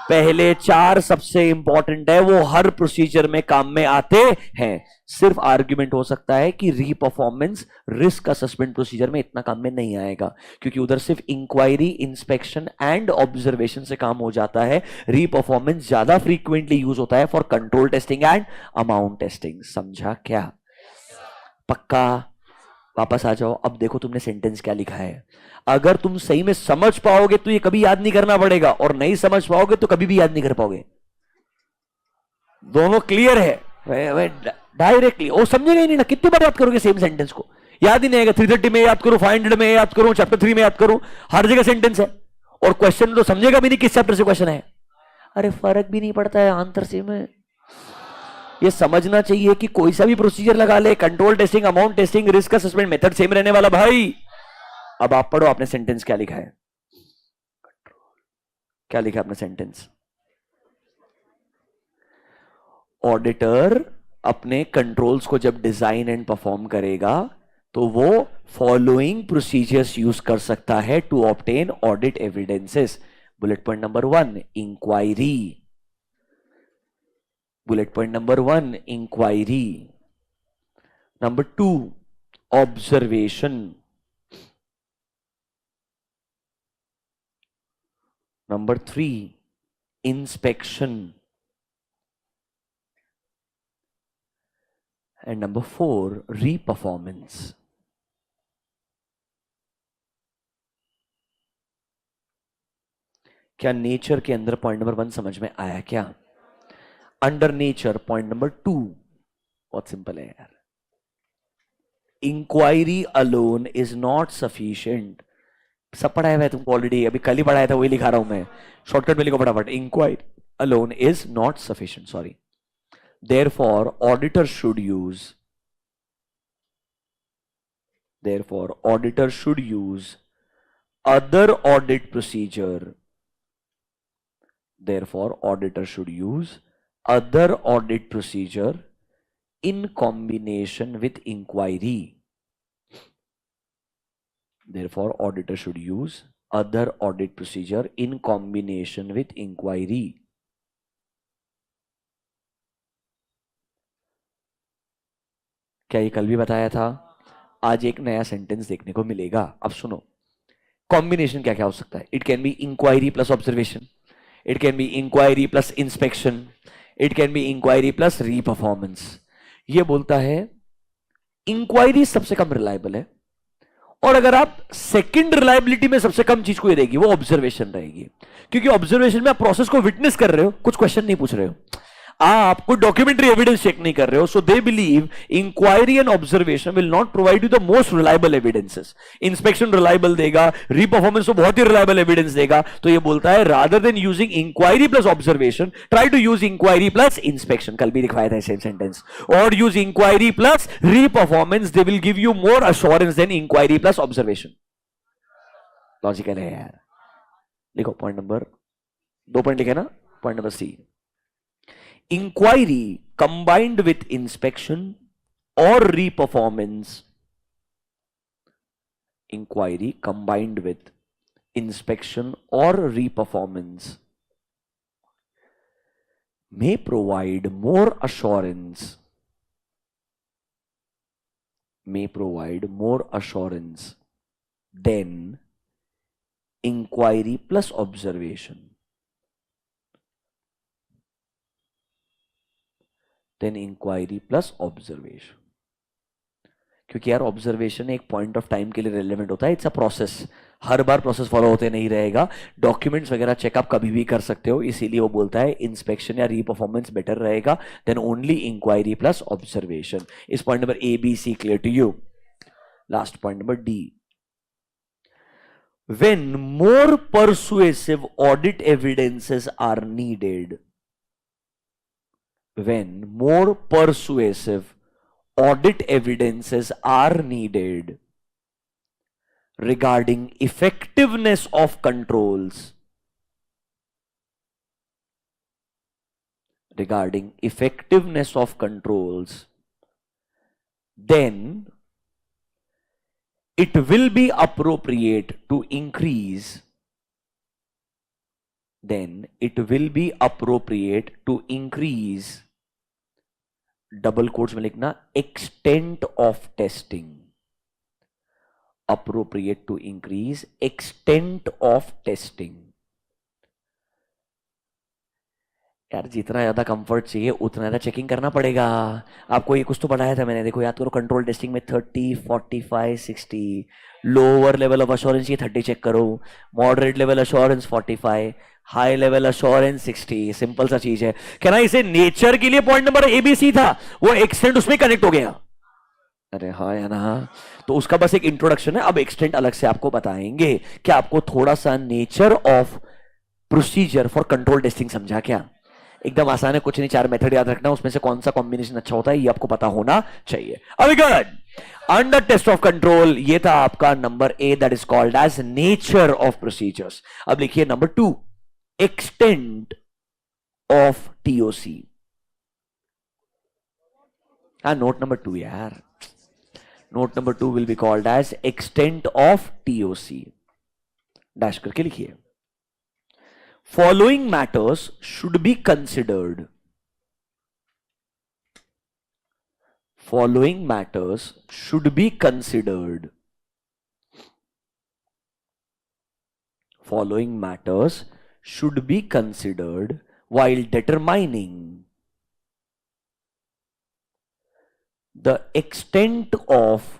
पहले 4 सबसे इंपॉर्टेंट है, वो हर प्रोसीजर में काम में आते हैं। सिर्फ आर्ग्यूमेंट हो सकता है कि रीपरफॉर्मेंस रिस्क असेसमेंट प्रोसीजर में इतना काम में नहीं आएगा, क्योंकि उधर सिर्फ इंक्वायरी, इंस्पेक्शन एंड ऑब्जर्वेशन से काम हो जाता है। रीपरफॉर्मेंस ज्यादा फ्रीक्वेंटली यूज होता है for control testing and amount testing. समझा क्या? पक्का? वापस आ जाओ। अब देखो तुमने सेंटेंस क्या लिखा है। अगर तुम सही में समझ पाओगे तो ये कभी याद नहीं करना पड़ेगा, और नहीं समझ पाओगे तो कभी भी याद नहीं कर पाओगे। दोनों क्लियर है डायरेक्टली। वो समझेगा ही नहीं ना, कितनी बार याद करोगे सेम सेंटेंस को? याद ही नहीं आएगा। 330 में याद करूं, 500 में याद करूं, चैप्टर 3 में याद करूं, हर जगह सेंटेंस है। और क्वेश्चन तो समझेगा भी नहीं किस चैप्टर से क्वेश्चन है। अरे फर्क भी नहीं पड़ता है आंसर से में। ये समझना चाहिए कि कोई सा भी प्रोसीजर लगा ले, control testing, amount testing, risk assessment, method same रहने वाला भाई। अब आप पढ़ो आपने सेंटेंस क्या लिखा है। क्या लिखा है आपने सेंटेंस? ऑडिटर अपने कंट्रोल्स को जब डिजाइन एंड परफॉर्म करेगा तो वो फॉलोइंग प्रोसीजर्स यूज कर सकता है to obtain audit evidences. Bullet point number 1 inquiry. Bullet point number 1 inquiry. Number 2 observation. Number 3 inspection, and number 4 re-performance. क्या नेचर के अंदर पॉइंट नंबर 1 समझ में आया क्या? अंडर नेचर पॉइंट नंबर 2 बहुत सिंपल है यार। Inquiry alone is not sufficient. सब पढ़ाया हुआ है तुमको ऑलरेडी, अभी कल ही पढ़ाया था, वही लिखा रहा हूं मैं। शॉर्टकट में लिखो फटाफट। Inquiry alone is not sufficient, sorry. Therefore, auditor should use other audit procedure. Therefore, auditor should use other audit procedure in combination with inquiry. Therefore, auditor should use other audit procedure in combination with inquiry. क्या ये कल भी बताया था? आज एक नया सेंटेंस देखने को मिलेगा। अब सुनो, कॉम्बिनेशन क्या क्या हो सकता है। It can be inquiry plus observation, it can be inquiry plus inspection, it can be inquiry plus reperformance. ये बोलता है इंक्वायरी सबसे कम रिलायबल है, और अगर आप सेकंड रिलायबिलिटी में सबसे कम चीज कोई रहेगी वो ऑब्जर्वेशन रहेगी, क्योंकि ऑब्जर्वेशन में आप प्रोसेस को विटनेस कर रहे हो, कुछ क्वेश्चन नहीं पूछ रहे हो, आप कोई डॉक्यूमेंट्री एविडेंस चेक नहीं कर रहे हो। So they believe inquiry and observation will not provide you the most reliable evidences. Inspection reliable देगा, रीपरफॉर्मेंस तो बहुत ही रिलायबल एविडेंस देगा। तो ये बोलता है rather than using inquiry plus observation, try to use inquiry plus inspection. कल भी दिखाया था सेम सेंटेंस। और use inquiry plus reperformance, they will give you more assurance than inquiry plus observation. Logical है यार। लिखो पॉइंट नंबर 2 पॉइंट लिखे ना, point number C. Inquiry combined with inspection or re-performance. Inquiry combined with inspection or re-performance may provide more assurance, than inquiry plus observation. क्योंकि यार ऑब्जर्वेशन एक पॉइंट ऑफ टाइम के लिए रेलेवेंट होता है, it's a process, her bar process follow होते नहीं रहेगा, डॉक्यूमेंट्स वगैरह चेकअप कभी भी कर सकते हो, इसीलिए वो बोलता है इंस्पेक्शन या रीपरफॉर्मेंस बेटर रहेगा then only inquiry plus observation. Is point number A B C clear to you. Last point number D. When more persuasive audit evidences are needed, regarding effectiveness of controls, then it will be appropriate to increase double quotes में लिखना extent of testing. Appropriate to increase extent of testing. यार जितना ज्यादा कंफर्ट चाहिए उतना ज्यादा चेकिंग करना पड़ेगा. आपको ये कुछ तो पढ़ाया था मैंने, देखो याद करो. कंट्रोल टेस्टिंग में 30, 45, 60. लोअर लेवल ऑफ अश्योरेंस ये 30 चेक करो, moderate level assurance 45, high level assurance 60. Simple सा चीज है. कहना इसे नेचर के लिए पॉइंट नंबर एबीसी था, वो एक्सटेंट उसमें कनेक्ट हो गया. अरे हाँ या ना. तो उसका बस एक इंट्रोडक्शन है, अब एक्सटेंट अलग से आपको बताएंगे. क्या आपको थोड़ा सा nature of procedure for control testing समझा क्या? एकदम आसान है, कुछ नहीं, 4 मेथड याद रखना, उसमें से कौन सा कॉम्बिनेशन अच्छा होता है ये आपको पता होना चाहिए. अभी good. Under test of control ये था आपका number A, that is called as nature of procedures. अब लिखिए number 2, extent of TOC. Note number 2 यार, note number 2 will be called as extent of TOC. Dash करके लिखिए. Following matters should be considered. Following matters should be considered. Following matters should be considered while determining the extent of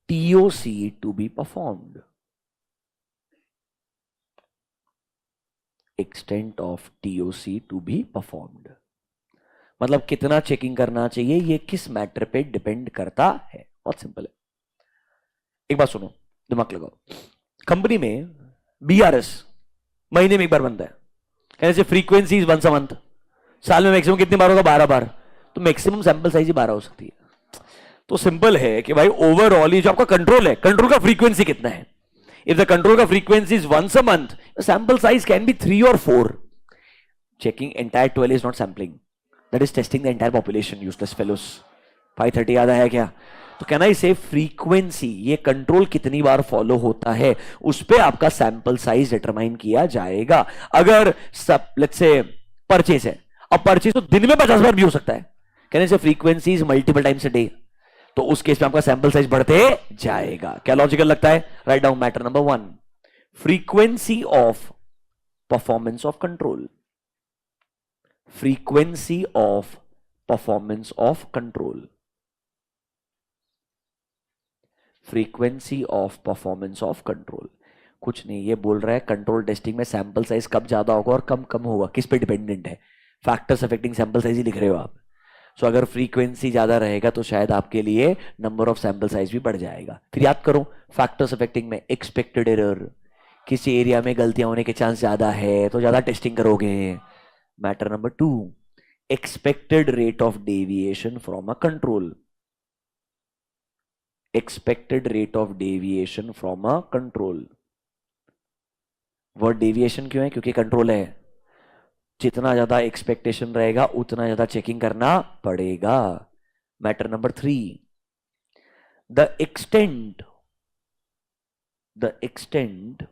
TOC to be performed. Extent of TOC to be performed मतलब कितना चेकिंग करना चाहिए, ये किस मैटर पे डिपेंड करता है. बहुत सिंपल है. एक बात सुनो, दिमाग लगाओ. कंपनी में बीआरएस महीने में एक बार बनता है. कहने से frequency is once a month. साल में मैक्सिमम कितनी बार होगा? 12 बार. तो मैक्सिमम सैंपल साइज ही 12 हो सकती है. तो सिंपल है कि भाई ओवरऑल ये जो आपका कंट्रोल है, कंट्रोल का फ्रीक्वेंसी कितना है. If the control का frequency is once a month, the sample size can be 3 or 4. Checking entire 12 is not sampling. That is testing the entire population. Useless fellows. 530 याद आया क्या? तो कहना इसे फ्रीक्वेंसी, ये कंट्रोल कितनी बार फॉलो होता है उस पे आपका सैंपल साइज डिटरमाइन किया जाएगा. अगर सब लेट्स से परचेज है, अब परचेज तो दिन में 50 बार भी हो सकता है. कहने से frequency is multiple times a day, तो उस केस में आपका सैंपल साइज बढ़ते जाएगा. क्या लॉजिकल लगता है? Write down matter number 1, frequency of performance of control. Frequency of performance of control. Frequency of performance of control. कुछ नहीं, ये बोल रहा है कंट्रोल टेस्टिंग में सैंपल साइज कब ज्यादा होगा और कम कम होगा, किस पे डिपेंडेंट है? फैक्टर्स अफेक्टिंग सैंपल साइज ही लिख रहे हो आप. सो अगर फ्रीक्वेंसी ज्यादा रहेगा तो शायद आपके लिए नंबर ऑफ सैंपल साइज भी बढ़ जाएगा. फिर याद करो फैक्टर्स अफेक्टिंग में एक्सपेक्टेड एरर, किसी एरिया में गलतियां होने के चांस ज्यादा है तो ज्यादा टेस्टिंग करोगे. Matter number 2, expected rate of deviation from a control. Expected rate of deviation from a control. Word deviation क्यों है? क्योंकि कंट्रोल है. जितना ज्यादा एक्सपेक्टेशन रहेगा उतना ज्यादा चेकिंग करना पड़ेगा. Matter number 3, the extent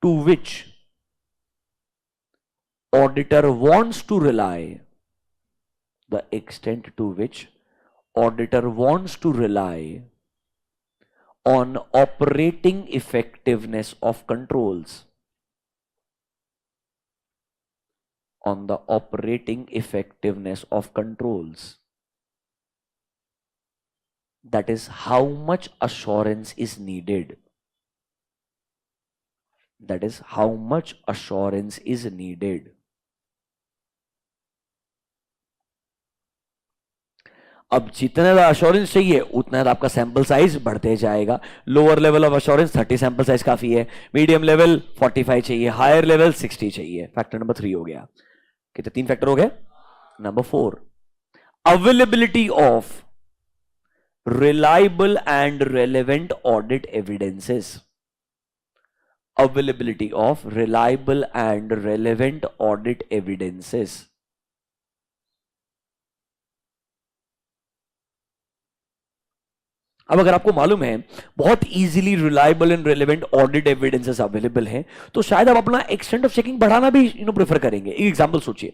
to which auditor wants to rely the extent to which auditor wants to rely on operating effectiveness of controls, on the operating effectiveness of controls. That is how much assurance is needed. That is how much assurance is needed. अब जितना ज़्यादा अश्योरेंस चाहिए उतना ज़्यादा आपका सैंपल साइज बढ़ते जाएगा. Lower level of assurance 30 sample size काफी है, मीडियम लेवल 45 चाहिए, हायर लेवल 60 चाहिए. फैक्टर नंबर 3 हो गया. कितने 3 फैक्टर हो गए. Number 4, availability of reliable and relevant audit evidences. Availability of reliable and relevant audit evidences. अब अगर आपको मालूम है बहुत easily reliable and relevant audit evidences available हैं, तो शायद आप अपना एक्सटेंट ऑफ चेकिंग बढ़ाना भी प्रेफर करेंगे. एक एग्जांपल सोचिए.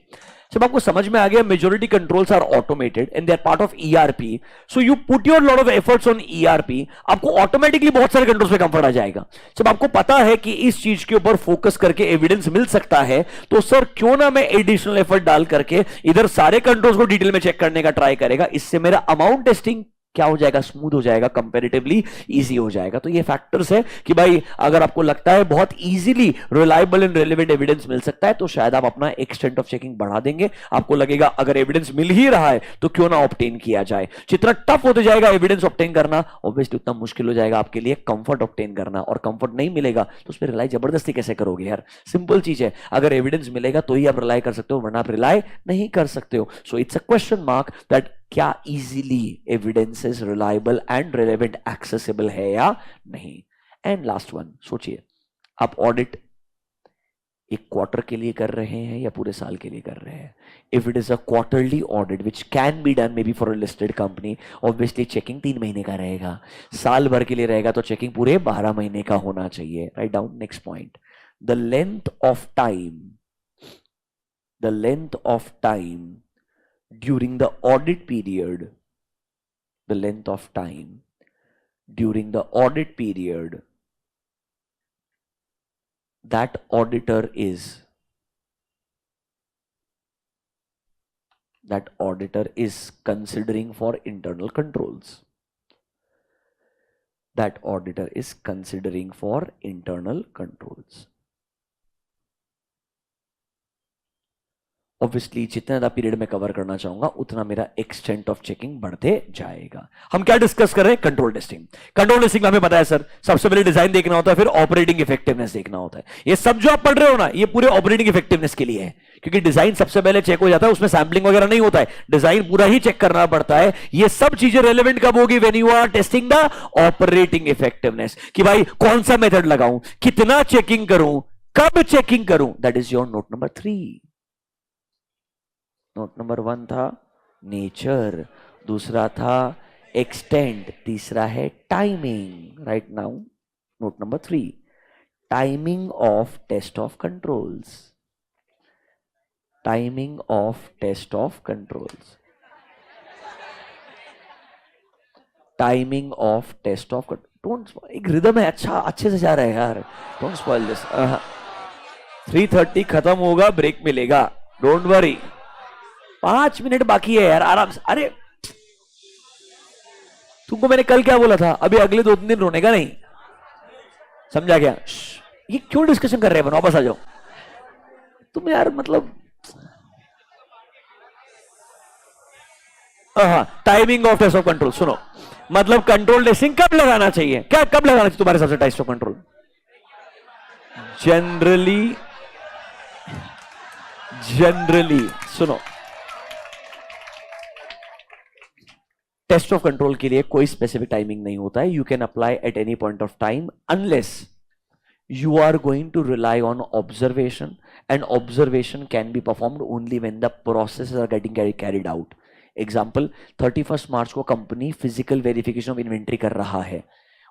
जब आपको समझ में आ गया majority controls are automated and they are part of ERP, so you put your lot of efforts on ERP, आपको ऑटोमेटिकली बहुत सारे कंट्रोल्स पे कंफर्ट आ जाएगा. जब आपको पता है कि इस चीज के ऊपर फोकस करके एविडेंस मिल सकता है, तो सर क्यों ना मैं एडिशनल एफर्ट डाल करके इधर सारे कंट्रोल्स को डिटेल में चेक करने का ट्राई करेगा. इससे मेरा अमाउंट टेस्टिंग क्या हो जाएगा, स्मूथ हो जाएगा, कंपैरेटिवली इजी हो जाएगा. तो ये फैक्टर्स है कि भाई अगर आपको लगता है बहुत easily reliable and relevant evidence मिल सकता है, तो शायद आप अपना एक्सटेंट ऑफ चेकिंग बढ़ा देंगे. आपको लगेगा अगर एविडेंस मिल ही रहा है तो क्यों ना ऑब्टेन किया जाए. जितना टफ होते जाएगा एविडेंस ऑब्टेन करना, ऑब्वियसली उतना मुश्किल हो जाएगा आपके लिए कंफर्ट ऑब्टेन करना. और कंफर्ट नहीं मिलेगा तो उस पर रिलाई जबरदस्ती कैसे करोगे यार. सिंपल चीज है, अगर एविडेंस मिलेगा तो ही आप रिलाई कर सकते हो, वरना आप रिलाई नहीं कर सकते हो. So it's a question mark that क्या easily evidences reliable and relevant accessible है या नहीं. एंड लास्ट वन, सोचिए आप ऑडिट एक क्वार्टर के लिए कर रहे हैं या पूरे साल के लिए कर रहे हैं. If it is a quarterly audit which can be done may be for a listed company, obviously checking 3 महीने का रहेगा. साल भर के लिए रहेगा तो चेकिंग पूरे 12 महीने का होना चाहिए. Write down. Next point, the length of time, the length of time during the audit period, the length of time during the audit period that auditor is considering for internal controls, that auditor is considering for internal controls. Obviously जितना ज्यादा पीरियड में कवर करना चाहूंगा उतना मेरा एक्सटेंट ऑफ चेकिंग बढ़ते जाएगा. हम क्या डिस्कस कर रहे हैं, कंट्रोल टेस्टिंग. कंट्रोल टेस्टिंग में हमें पता है सर सबसे पहले डिजाइन देखना होता है, फिर ऑपरेटिंग इफेक्टिवनेस देखना होता है. ये सब जो आप पढ़ रहे हो ना, ये पूरे ऑपरेटिंग इफेक्टिवनेस के लिए है, क्योंकि डिजाइन सबसे पहले चेक हो जाता है, उसमें सैंपलिंग वगैरह नहीं होता है, डिजाइन पूरा ही चेक करना पड़ता है. ये सब चीजें रेलेवेंट कब होगी, when you are testing the operating effectiveness, कि भाई कौन सा मेथड लगाऊं, कितना चेकिंग करूं, कब चेकिंग करूं. That is your note number 3. Note number 1 था नेचर, दूसरा था एक्सटेंट, तीसरा है timing. Right now note number 3, timing of test of controls. Timing of test of controls. Timing of test of don't, एक रिदम है, अच्छा अच्छे से जा रहा है यार, डोंट स्पॉइल दिस. 3:30 खत्म होगा, ब्रेक मिलेगा, डोंट वरी. 5 मिनट बाकी है यार, आराम से. अरे तुमको मैंने कल क्या बोला था, अभी अगले 2-3 दिन रोने का नहीं, समझा क्या. ये क्यों डिस्कशन कर रहे हैं, वापस आ जाओ तुम यार. मतलब timing of test of control. सुनो, मतलब कंट्रोल टेस्टिंग कब लगाना चाहिए, क्या कब लगाना चाहिए तुम्हारे हिसाब से टेस्ट ऑफ कंट्रोल. जनरली सुनो, टेस्ट ऑफ कंट्रोल के लिए कोई स्पेसिफिक टाइमिंग नहीं होता है. You can apply at any point of time unless you are going to rely on observation, and observation can be performed only when the processes are getting carried out. Example, 31st मार्च को company physical verification of inventory कर रहा है,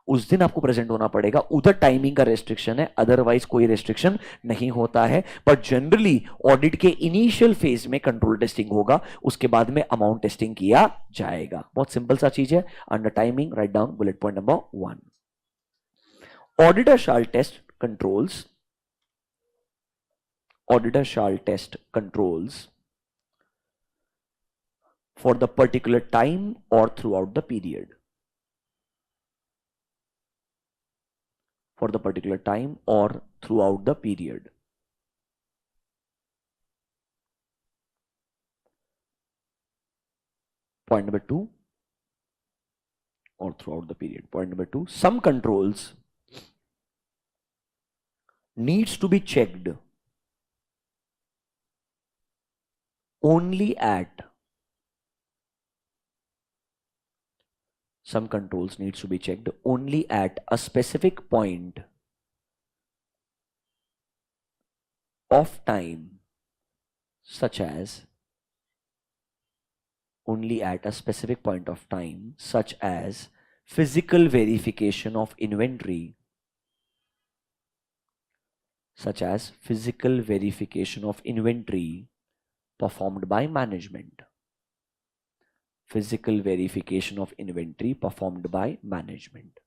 उस दिन आपको प्रेजेंट होना पड़ेगा, उधर टाइमिंग का रेस्ट्रिक्शन है, अदरवाइज कोई रेस्ट्रिक्शन नहीं होता है। बट जनरली ऑडिट के इनिशियल फेज में कंट्रोल टेस्टिंग होगा, उसके बाद में अमाउंट टेस्टिंग किया जाएगा। बहुत सिंपल सा चीज है। Under timing right down bullet point number 1, auditor shall test controls, auditor shall test controls for the particular time or throughout the period. For the particular time or throughout the period. Point number 2, or throughout the period. Point number 2, some controls needs to be checked only at, some controls needs to be checked only at a specific point of time, such as, only at a specific point of time such as physical verification of inventory, such as physical verification of inventory performed by management. Physical verification of inventory performed by management.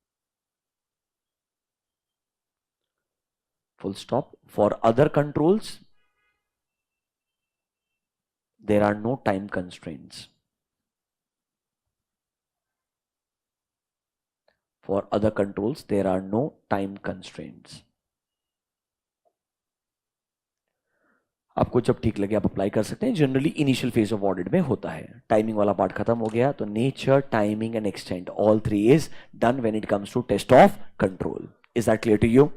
Full stop. For other controls, there are no time constraints. For other controls, there are no time constraints. आपको जब ठीक लगे आप अप्लाई कर सकते हैं। Generally initial phase of audit में होता है। टाइमिंग वाला पार्ट खत्म हो गया, तो nature, timing and extent all 3 is done when it comes to test of control. Is that clear to you?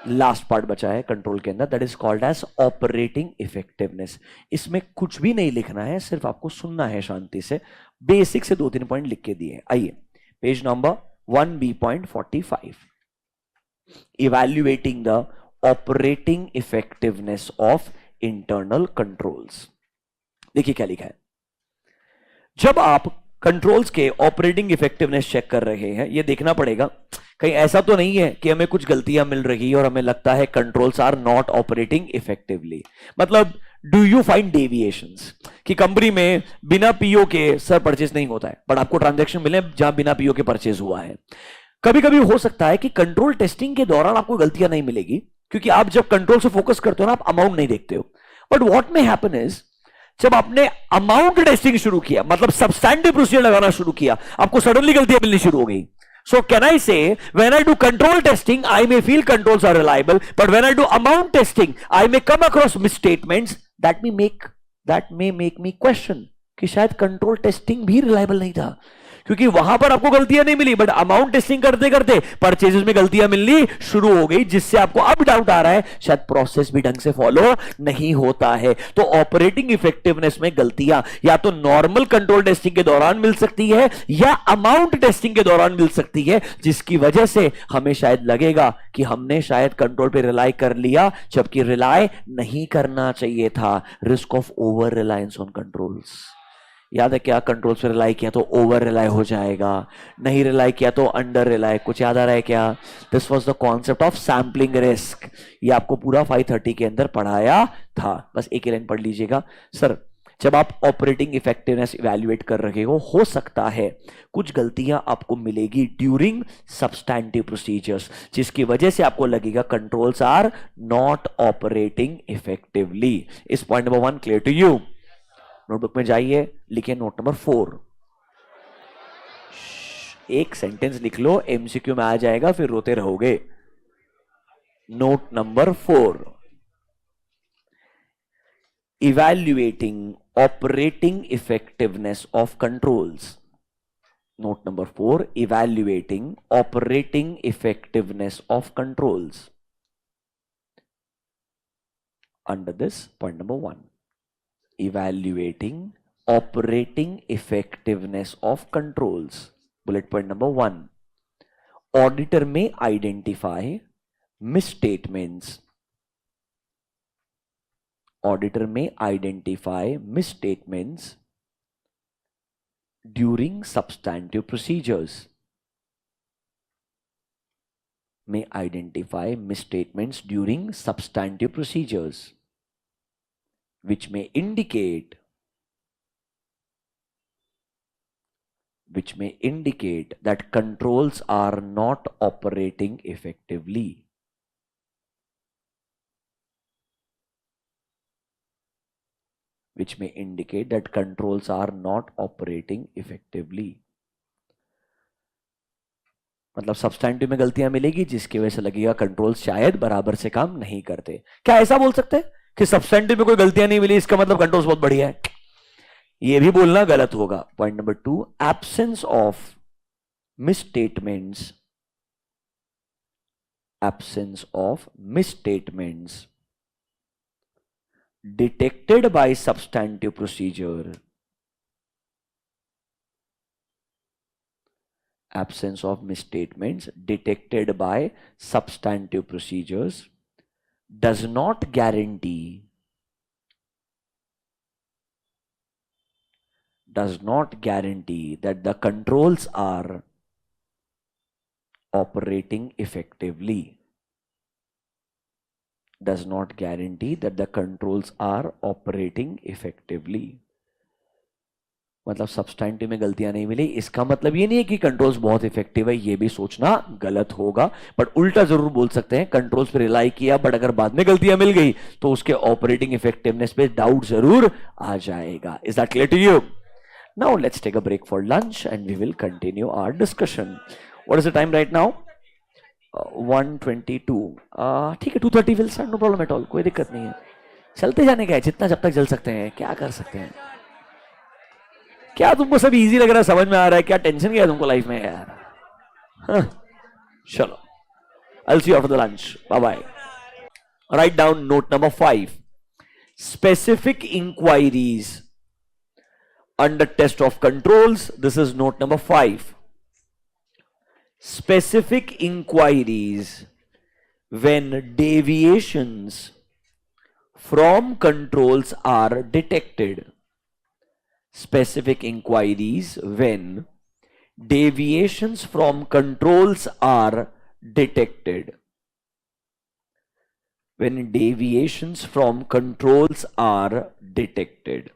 Last part बचा है कंट्रोल के अंदर, that is called as operating effectiveness. इसमें कुछ भी नहीं लिखना है, सिर्फ आपको सुनना है शांति से। बेसिक से 2-3 पॉइंट लिख के दिए। आइए page number 1B.45, evaluating the operating effectiveness of internal controls. देखिए क्या लिखा है। जब आप कंट्रोल्स के ऑपरेटिंग इफेक्टिवनेस चेक कर रहे हैं, ये देखना पड़ेगा कहीं ऐसा तो नहीं है कि हमें कुछ गलतियां मिल रही है और हमें लगता है controls are not operating effectively. मतलब डू यू फाइंड डेविएशंस कि कंपनी में बिना पीओ के सर परचेज नहीं होता है, बट आपको ट्रांजैक्शन मिले जहां बिना पीओ के परचेज हुआ है। कभी कभी हो सकता है कि कंट्रोल टेस्टिंग के दौरान आपको गलतियां नहीं मिलेगी, क्योंकि आप जब कंट्रोल से फोकस करते हो ना, आप अमाउंट नहीं देखते हो। But what may happen is, जब आपने अमाउंट टेस्टिंग शुरू किया, मतलब सब्सटैंटिव प्रोसीजर लगाना शुरू किया, आपको सडनली गलतियां मिलनी शुरू हो गई। So can I say, when I do control testing, I may feel controls are reliable, but when I do amount testing, I may come across misstatements that may make me question कि शायद कंट्रोल टेस्टिंग भी रिलायबल नहीं था, क्योंकि वहां पर आपको गलतियां नहीं मिली, बट अमाउंट टेस्टिंग करते करते परचेजेस में गलतियां मिलनी शुरू हो गई, जिससे आपको अब डाउट आ रहा है शायद प्रोसेस भी ढंग से फॉलो नहीं होता है। तो ऑपरेटिंग इफेक्टिवनेस में गलतियां या तो नॉर्मल कंट्रोल टेस्टिंग के दौरान मिल सकती है या अमाउंट टेस्टिंग के दौरान मिल सकती है, जिसकी वजह से हमें शायद लगेगा कि हमने शायद कंट्रोल पे रिलाई कर लिया, जबकि रिलाई नहीं करना चाहिए था। Risk of over reliance on controls. याद है क्या? कंट्रोल पे रिलाई किया तो ओवर रिलाई हो जाएगा, नहीं रिलाई किया तो अंडर रिलाई। कुछ याद आ रहा है क्या? This was the concept of sampling risk. ये आपको पूरा 530 के अंदर पढ़ाया था। बस एक ही लाइन पढ़ लीजिएगा। सर, जब आप ऑपरेटिंग इफेक्टिवनेस इवैल्यूएट कर रहे हो सकता है कुछ गलतियां आपको मिलेगी ड्यूरिंग सब्सटैंटिव प्रोसीजर्स, जिसकी वजह से आपको लगेगा controls are not operating effectively. Is point number 1 clear to you? Notebook में जाइए, लिखिए नोट नंबर 4। एक सेंटेंस लिख लो, एमसीक्यू में आ जाएगा, फिर रोते रहोगे। Note number 4, evaluating operating effectiveness of controls. Note number 4, evaluating operating effectiveness of controls. Under this point number 1, evaluating operating effectiveness of controls. Bullet point number 1, auditor may identify misstatements. Auditor may identify misstatements during substantive procedures. may identify misstatements during substantive procedures which may indicate that controls are not operating effectively. Which may indicate that controls are not operating effectively. मतलब सब्सटैंटिव में गलतियां मिलेगी जिसकी वजह से लगेगा कंट्रोल्स शायद बराबर से काम नहीं करते। क्या ऐसा बोल सकते हैं कि सब्सटैंटिव में कोई गलतियां नहीं मिली इसका मतलब कंट्रोल्स बहुत बढ़िया है? यह भी बोलना गलत होगा। Point number 2, absence of misstatements detected by substantive procedure, absence of misstatements detected by substantive procedures does not guarantee that the controls are operating effectively. Does not guarantee that the controls are operating effectively. मतलब सब्सटैंटिव में गलतियां नहीं मिली इसका मतलब ये नहीं है कि कंट्रोल्स बहुत इफेक्टिव है, ये भी सोचना गलत होगा। बट उल्टा जरूर बोल सकते हैं, कंट्रोल्स पे रिलाई किया बट अगर बाद में गलतियां मिल गई तो उसके ऑपरेटिंग इफेक्टिवनेस पे डाउट जरूर आ जाएगा। Is that clear to you? Now let's take a break for lunch and we will continue our discussion. What is the time right now? 1:22। ठीक है, 2:30 will start, no problem at all, कोई दिक्कत नहीं है। चलते जाने का है जितना जब तक चल सकते हैं, क्या कर सकते हैं। क्या तुमको सब इजी लग रहा है, समझ में आ रहा है? क्या टेंशन क्या है तुमको लाइफ में यार? हाँ, चलो, I'll see you after the lunch. Bye bye. Write down note number 5. Specific inquiries under test of controls. This is note number 5. Specific inquiries when deviations from controls are detected. Specific inquiries when deviations from controls are detected. When deviations from controls are detected.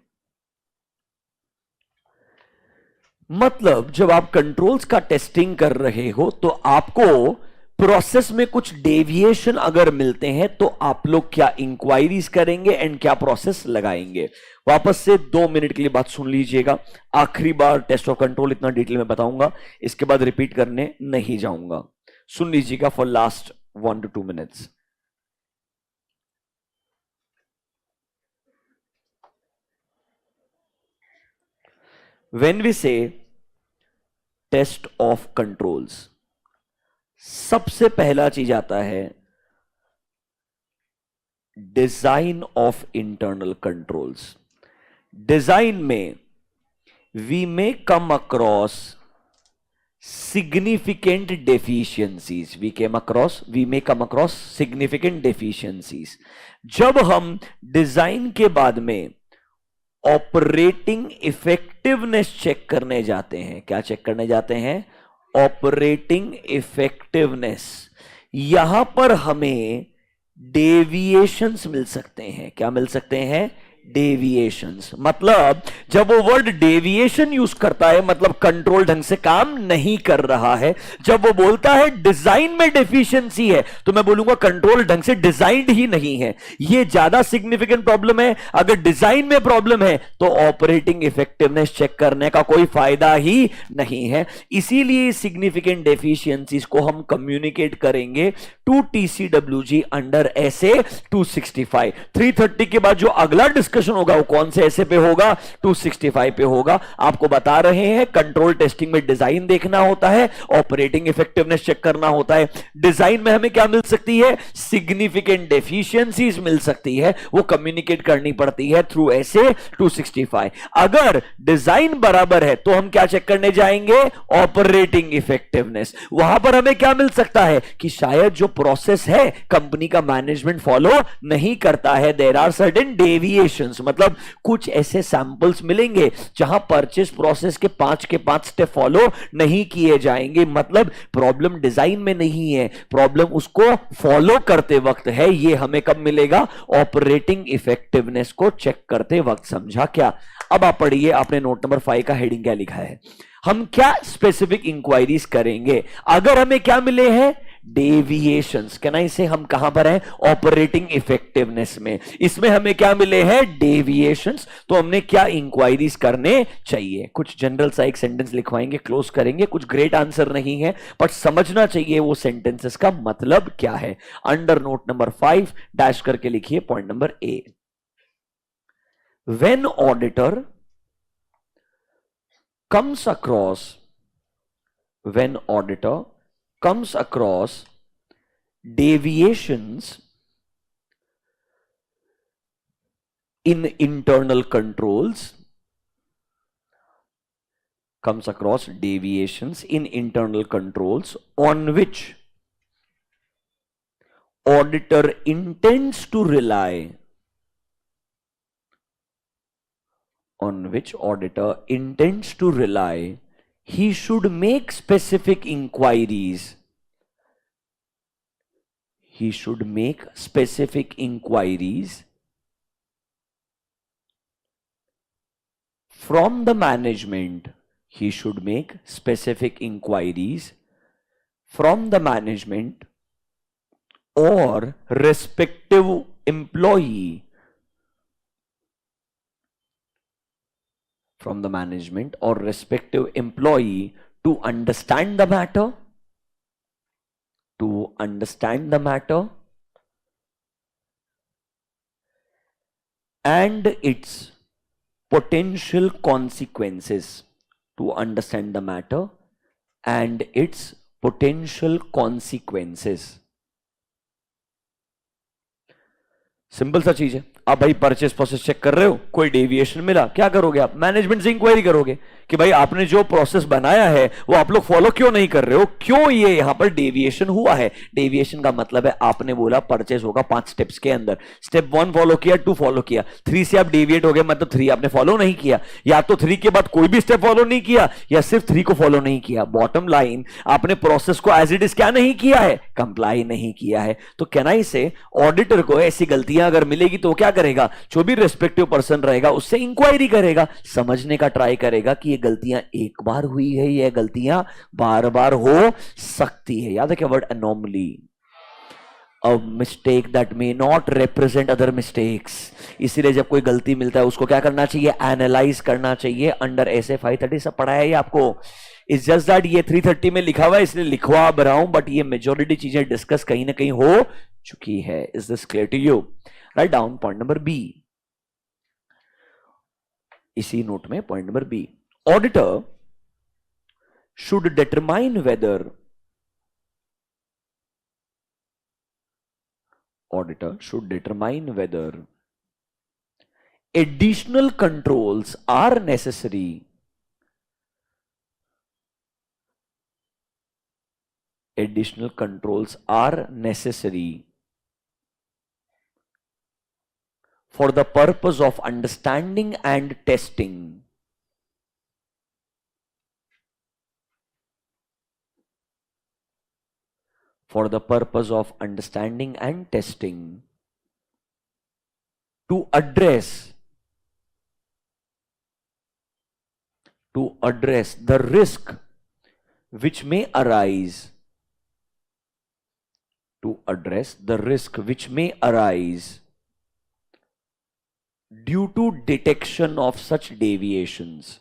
मतलब जब आप कंट्रोल्स का टेस्टिंग कर रहे हो तो आपको प्रोसेस में कुछ डेविएशन अगर मिलते हैं तो आप लोग क्या इंक्वायरीज करेंगे एंड क्या प्रोसेस लगाएंगे। वापस से 2 मिनट के लिए बात सुन लीजिएगा। आखिरी बार टेस्ट ऑफ कंट्रोल इतना डिटेल में बताऊंगा, इसके बाद रिपीट करने नहीं जाऊंगा। सुन लीजिएगा for last 1 to 2 minutes। When we say test of controls, सबसे पहला चीज आता है design of internal controls. Design में we may come across significant deficiencies. We may come across significant deficiencies. जब हम डिजाइन के बाद में ऑपरेटिंग इफेक्टिवनेस चेक करने जाते हैं, क्या चेक करने जाते हैं? Operating effectiveness. यहां पर हमें डेविएशंस मिल सकते हैं। क्या मिल सकते हैं? डेविएशंस। मतलब जब वो वर्ड डेविएशन यूज करता है मतलब कंट्रोल ढंग से काम नहीं कर रहा है। जब वो बोलता है डिजाइन में डेफिशिएंसी है तो मैं बोलूंगा कंट्रोल ढंग से डिजाइंड ही नहीं है। ये ज्यादा सिग्निफिकेंट प्रॉब्लम है। अगर डिजाइन में प्रॉब्लम है तो ऑपरेटिंग इफेक्टिवनेस चेक करने का कोई फायदा ही नहीं है। इसीलिए सिग्निफिकेंट डेफिशिएंसीज को हम कम्युनिकेट करेंगे टू TCWG अंडर SA 265। 330 के बाद जो अगला डिस्कशन होगा वो कौन से ऐसे पे होगा? 265 पे होगा। आपको बता रहे हैं कंट्रोल टेस्टिंग में डिजाइन देखना होता है, ऑपरेटिंग इफेक्टिवनेस चेक करना होता है। डिजाइन में हमें क्या मिल सकती है? सिग्निफिकेंट डेफिशिएंसीज मिल सकती है, वो कम्युनिकेट करनी पड़ती है थ्रू SA 265। अगर डिजाइन बराबर है तो हम क्या चेक करने जाएंगे? Operating effectiveness. वहां पर हमें क्या मिल सकता है कि शायद जो प्रोसेस है कंपनी का मैनेजमेंट फॉलो नहीं करता है, देयर आर सर्टेन डेविएशंस, मतलब कुछ ऐसे सैंपल्स मिलेंगे जहां परचेस प्रोसेस के 5 स्टेप फॉलो नहीं किए जाएंगे, मतलब प्रॉब्लम डिजाइन में नहीं है, प्रॉब्लम उसको फॉलो करते वक्त है। ये हमें कब मिलेगा? ऑपरेटिंग इफेक्टिवनेस को चेक करते वक्त। समझा क्या? अब आप पढ़िए, आपने नोट नंबर 5 का हेडिंग क्या लिखा है। हम क्या स्पेसिफिक इंक्वायरीज करेंगे अगर हमें क्या मिले हैं? डेविएशंस। कहना इसे हम कहां पर हैं? ऑपरेटिंग इफेक्टिवनेस में। इसमें हमें क्या मिले हैं? डेविएशंस। तो हमने क्या इंक्वायरीज करने चाहिए? कुछ जनरल सा एक सेंटेंस लिखवाएंगे, क्लोज करेंगे। कुछ ग्रेट आंसर नहीं है, बट समझना चाहिए वो सेंटेंसेस का मतलब क्या है। अंडर नोट नंबर 5 डैश करके लिखिए point number A. When auditor comes across deviations in internal controls, on which auditor intends to rely, he should make specific inquiries. From the management. He should make specific inquiries from the management or respective employee. From the management or respective employee to understand the matter, and its potential consequences. To understand the matter and its potential consequences. Simple सा चीज है। आप भाई परचेस प्रोसेस चेक कर रहे हो, कोई डेविएशन मिला, क्या करोगे आप? मैनेजमेंट से इंक्वायरी करोगे कि भाई आपने जो प्रोसेस बनाया है वो आप लोग फॉलो क्यों नहीं कर रहे हो, क्यों ये यहां पर डेविएशन हुआ है। डेविएशन का मतलब है आपने बोला परचेस होगा 5 स्टेप्स के अंदर, स्टेप 1 फॉलो किया, 2 फॉलो किया, 3 से आप डेविएट हो गए, मतलब 3 आपने फॉलो नहीं किया, या तो 3 के बाद कोई भी स्टेप फॉलो नहीं किया या सिर्फ 3 को फॉलो नहीं किया। बॉटम लाइन, आपने प्रोसेस को एज इट इज क्या नहीं किया है? कंप्लाई नहीं किया है। तो कहना इसे ऑडिटर को ऐसी गलतियां अगर मिलेगी तो क्या करेगा? जो भी रेस्पेक्टिव पर्सन रहेगा उससे इंक्वायरी करेगा, समझने का ट्राई करेगा कि ये गलतियां एक बार हुई है, ये गलतियां बार बार हो सकती है। याद है क्या word? Anomaly, a mistake that may not represent other mistakes. इसीलिए जब कोई गलती मिलता है उसको क्या करना चाहिए? एनालाइज करना चाहिए। अंडर एसए 530 सब पढ़ाया है आपको। इट्स जस्ट दैट ये 330 में लिखा हुआ है इसलिए लिखवा रहा हूं, बट ये मेजोरिटी चीजें डिस्कस कहीं ना कहीं हो चुकी है। Is this clear to you? Write down point number B. इसी नोट में point number B, auditor should determine whether additional controls are necessary for the purpose of understanding and testing to address the risk which may arise due to detection of such deviations.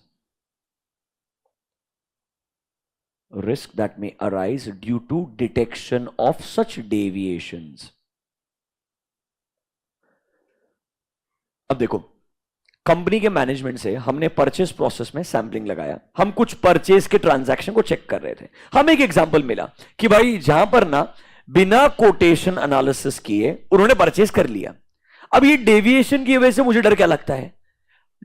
Risk that may arise due to detection of such deviations. अब देखो, कंपनी के मैनेजमेंट से हमने परचेस प्रोसेस में सैंपलिंग लगाया, हम कुछ परचेस के ट्रांजैक्शन को चेक कर रहे थे। हमें एक एग्जांपल मिला कि भाई जहां पर ना बिना कोटेशन एनालिसिस किए उन्होंने परचेस कर लिया। अब ये डेविएशन की वजह से मुझे डर क्या लगता है?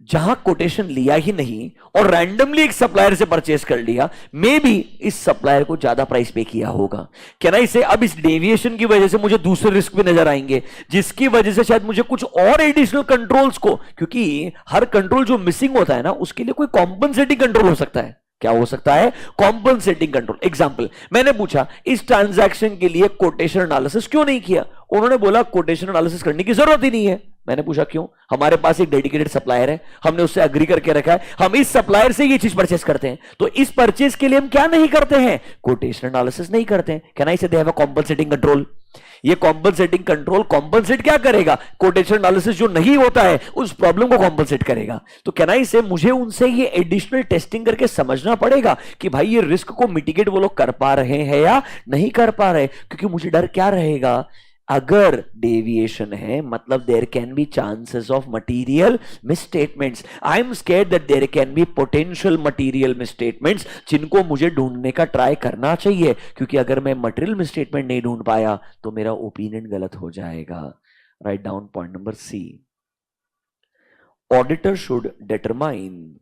जहां कोटेशन लिया ही नहीं और रैंडमली एक सप्लायर से परचेस कर लिया, मे बी इस सप्लायर को ज्यादा प्राइस पे किया होगा। क्या ना इसे अब इस डेविएशन की वजह से मुझे दूसरे रिस्क भी नजर आएंगे, जिसकी वजह से शायद मुझे कुछ और एडिशनल कंट्रोल्स को, क्योंकि हर कंट्रोल जो मिसिंग होता है ना उसके लिए कोई कॉम्पनसेटिंग कंट्रोल हो सकता है। क्या हो सकता है? Compensating control. एग्जांपल, मैंने पूछा इस ट्रांजैक्शन के लिए कोटेशन एनालिसिस क्यों नहीं किया? उन्होंने बोला कोटेशन एनालिसिस करने की जरूरत ही नहीं है। मैंने पूछा क्यों? हमारे पास एक डेडिकेटेड सप्लायर है, हमने उससे एग्री करके रखा है, हम इस सप्लायर से ये चीज परचेस करते हैं, तो इस परचेस के लिए हम क्या नहीं करते हैं? कोटेशन एनालिसिस नहीं करते हैं। कैन आई से they have a compensating control? ये कॉम्पनसेटिंग कंट्रोल कॉम्पनसेट क्या करेगा? कोटेशन एनालिसिस जो नहीं होता है उस प्रॉब्लम को कॉम्पनसेट करेगा। तो कैन आई से मुझे उनसे ये एडिशनल टेस्टिंग करके समझना पड़ेगा कि भाई ये रिस्क को मिटिगेट वो लोग कर पा रहे हैं या नहीं कर पा रहे, क्योंकि मुझे डर क्या रहेगा, अगर डेविएशन है मतलब there can be chances of material misstatements. I am scared that there can be potential material misstatements, जिनको मुझे ढूंढने का ट्राई करना चाहिए, क्योंकि अगर मैं मटीरियल मिसस्टेटमेंट नहीं ढूंढ पाया तो मेरा ओपिनियन गलत हो जाएगा। Write down point number C, auditor should determine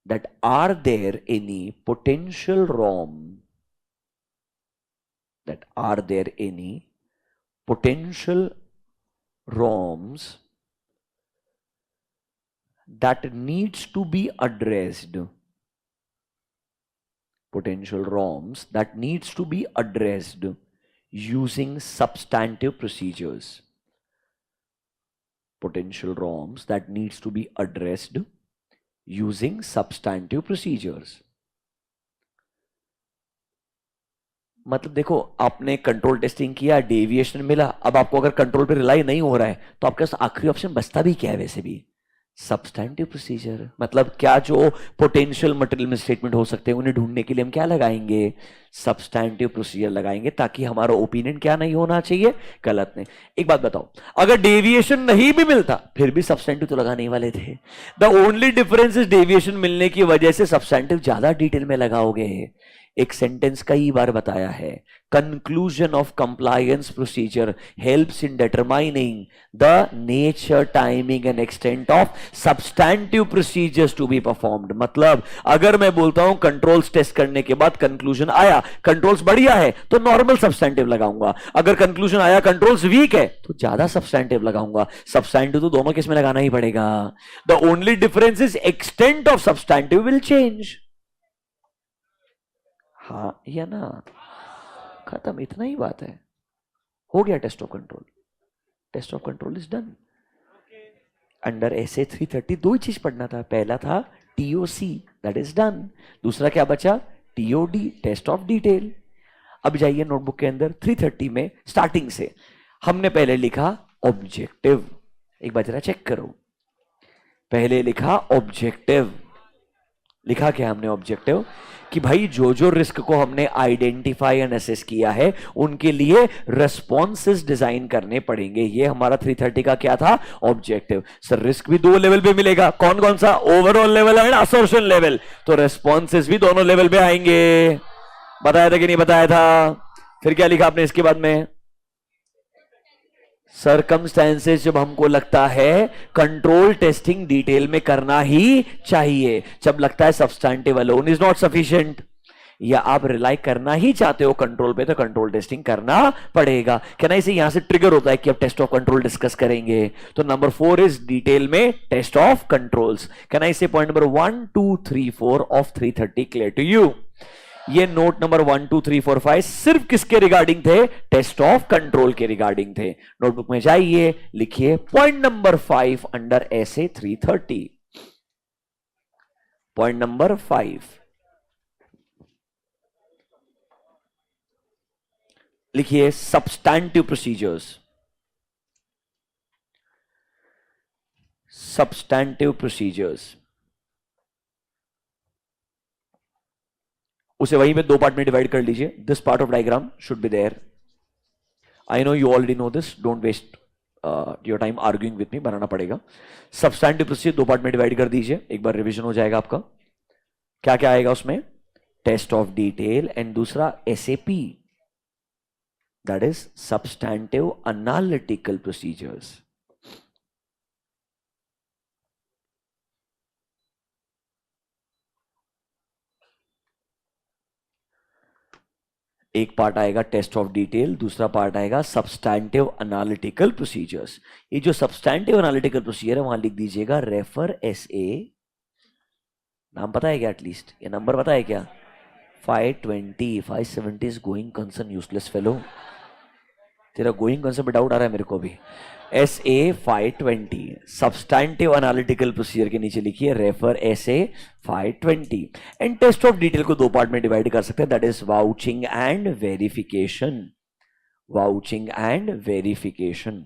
that are there any potential ROM ROMs that needs to be addressed, using substantive procedures. Using substantive procedures. मतलब देखो, आपने कंट्रोल टेस्टिंग किया, डेविएशन मिला, अब आपको अगर कंट्रोल पे रिलाई नहीं हो रहा है तो आपके पास आखिरी ऑप्शन बचता भी क्या है वैसे भी? Substantive procedure. मतलब क्या जो पोटेंशियल मटेरियल मिसस्टेटमेंट हो सकते हैं उन्हें ढूंढने के लिए हम क्या लगाएंगे? सब्सटैंटिव प्रोसीजर लगाएंगे, ताकि हमारा ओपिनियन क्या नहीं होना चाहिए? गलत नहीं। एक बात बताओ, अगर डेविएशन नहीं भी मिलता फिर भी सब्सटैंटिव तो लगाने वाले थे। The only difference is deviation मिलने की वजह से सब्सटैंटिव ज्यादा डिटेल में लगाओगे। एक सेंटेंस कई बार बताया है, conclusion of compliance procedure helps in determining the nature, timing and extent of substantive procedures to be performed. मतलब अगर मैं बोलता हूं कंट्रोल्स टेस्ट करने के बाद कंक्लूजन आया कंट्रोल्स बढ़िया है तो नॉर्मल सब्सटैंटिव लगाऊंगा, अगर कंक्लूजन आया कंट्रोल्स वीक है तो ज्यादा सब्सटैंटिव लगाऊंगा। सब्सटैंटिव तो दोनों केस में लगाना ही पड़ेगा। The only difference is extent of substantive will change. हाँ या ना? खत्म, इतना ही बात है, हो गया test of control. Test of control is done. Under SA 330 दो ही चीज पढ़ना था, पहला था टीओसी, दैट इज डन। दूसरा क्या बचा? TOD, test of detail. अब जाइए नोटबुक के अंदर 330 में स्टार्टिंग से हमने पहले लिखा ऑब्जेक्टिव। एक बार जरा चेक करो, पहले लिखा ऑब्जेक्टिव। लिखा क्या हमने? ऑब्जेक्टिव कि भाई जो जो रिस्क को हमने आइडेंटिफाई एंड असेस किया है उनके लिए रेस्पॉन्सेस डिजाइन करने पड़ेंगे। ये हमारा 330 का क्या था? ऑब्जेक्टिव। सर रिस्क भी दो लेवल पे मिलेगा, कौन कौन सा? Overall level and assertion level. तो रेस्पॉन्सेस भी दोनों लेवल पे आएंगे। बताया था कि नहीं बताया था? फिर क्या लिखा आपने इसके बाद में? सर्कमस्टेंसेस जब हमको लगता है कंट्रोल टेस्टिंग डिटेल में करना ही चाहिए, जब लगता है substantive alone is not sufficient, या आप रिलाई करना ही चाहते हो कंट्रोल पे, तो कंट्रोल टेस्टिंग करना पड़ेगा। क्या ना इसे यहां से ट्रिगर होता है कि अब टेस्ट ऑफ कंट्रोल डिस्कस करेंगे। तो नंबर 4 इज डिटेल में टेस्ट ऑफ कंट्रोल्स। क्या ना इसे point number 1 2 3 4 of 330 clear to you? ये नोट नंबर 1 2 3 4 5 सिर्फ किसके रिगार्डिंग थे? टेस्ट ऑफ कंट्रोल के रिगार्डिंग थे। नोटबुक में जाइए, लिखिए point number 5 under SA 330। Point number 5 लिखिए सब्सटैंटिव प्रोसीजर्स। सब्सटैंटिव प्रोसीजर्स उसे वहीं पे दो पार्ट में डिवाइड कर लीजिए। This part of diagram should be there. I know you already know this, don't waste your time arguing with me, बनाना पड़ेगा। सब्सटैंटिव प्रोसीजर दो पार्ट में डिवाइड कर दीजिए, एक बार रिवीजन हो जाएगा आपका। क्या क्या आएगा उसमें? टेस्ट ऑफ डिटेल एंड दूसरा SAP. That is substantive analytical procedures. एक पार्ट आएगा टेस्ट ऑफ डिटेल, दूसरा पार्ट आएगा सब्सटैंटिव एनालिटिकल प्रोसीजर्स। ये जो सब्सटैंटिव एनालिटिकल प्रोसीजर है वहां लिख दीजिएगा रेफर एसए, नाम पता है क्या एटलीस्ट, ये नंबर पता है क्या, 520 570 is going concern useless fellow. तेरा गोइंग कंसर्न पे डाउट आ रहा है मेरे को भी। SA 520 सब्सटैंटिव एनालिटिकल प्रोसीजर के नीचे लिखिए refer SA 520। And test of detail को दो पार्ट में डिवाइड कर सकते हैं, that is vouching and verification. Vouching and verification,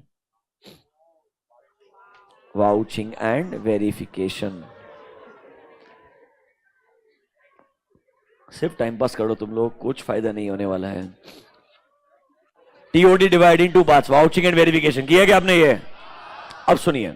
vouching and verification. सिर्फ टाइम पास करो तुम लोग, कुछ फायदा नहीं होने वाला है। TOD divide in two parts, vouching and verification किया क्या आपने ये? अब सुनिए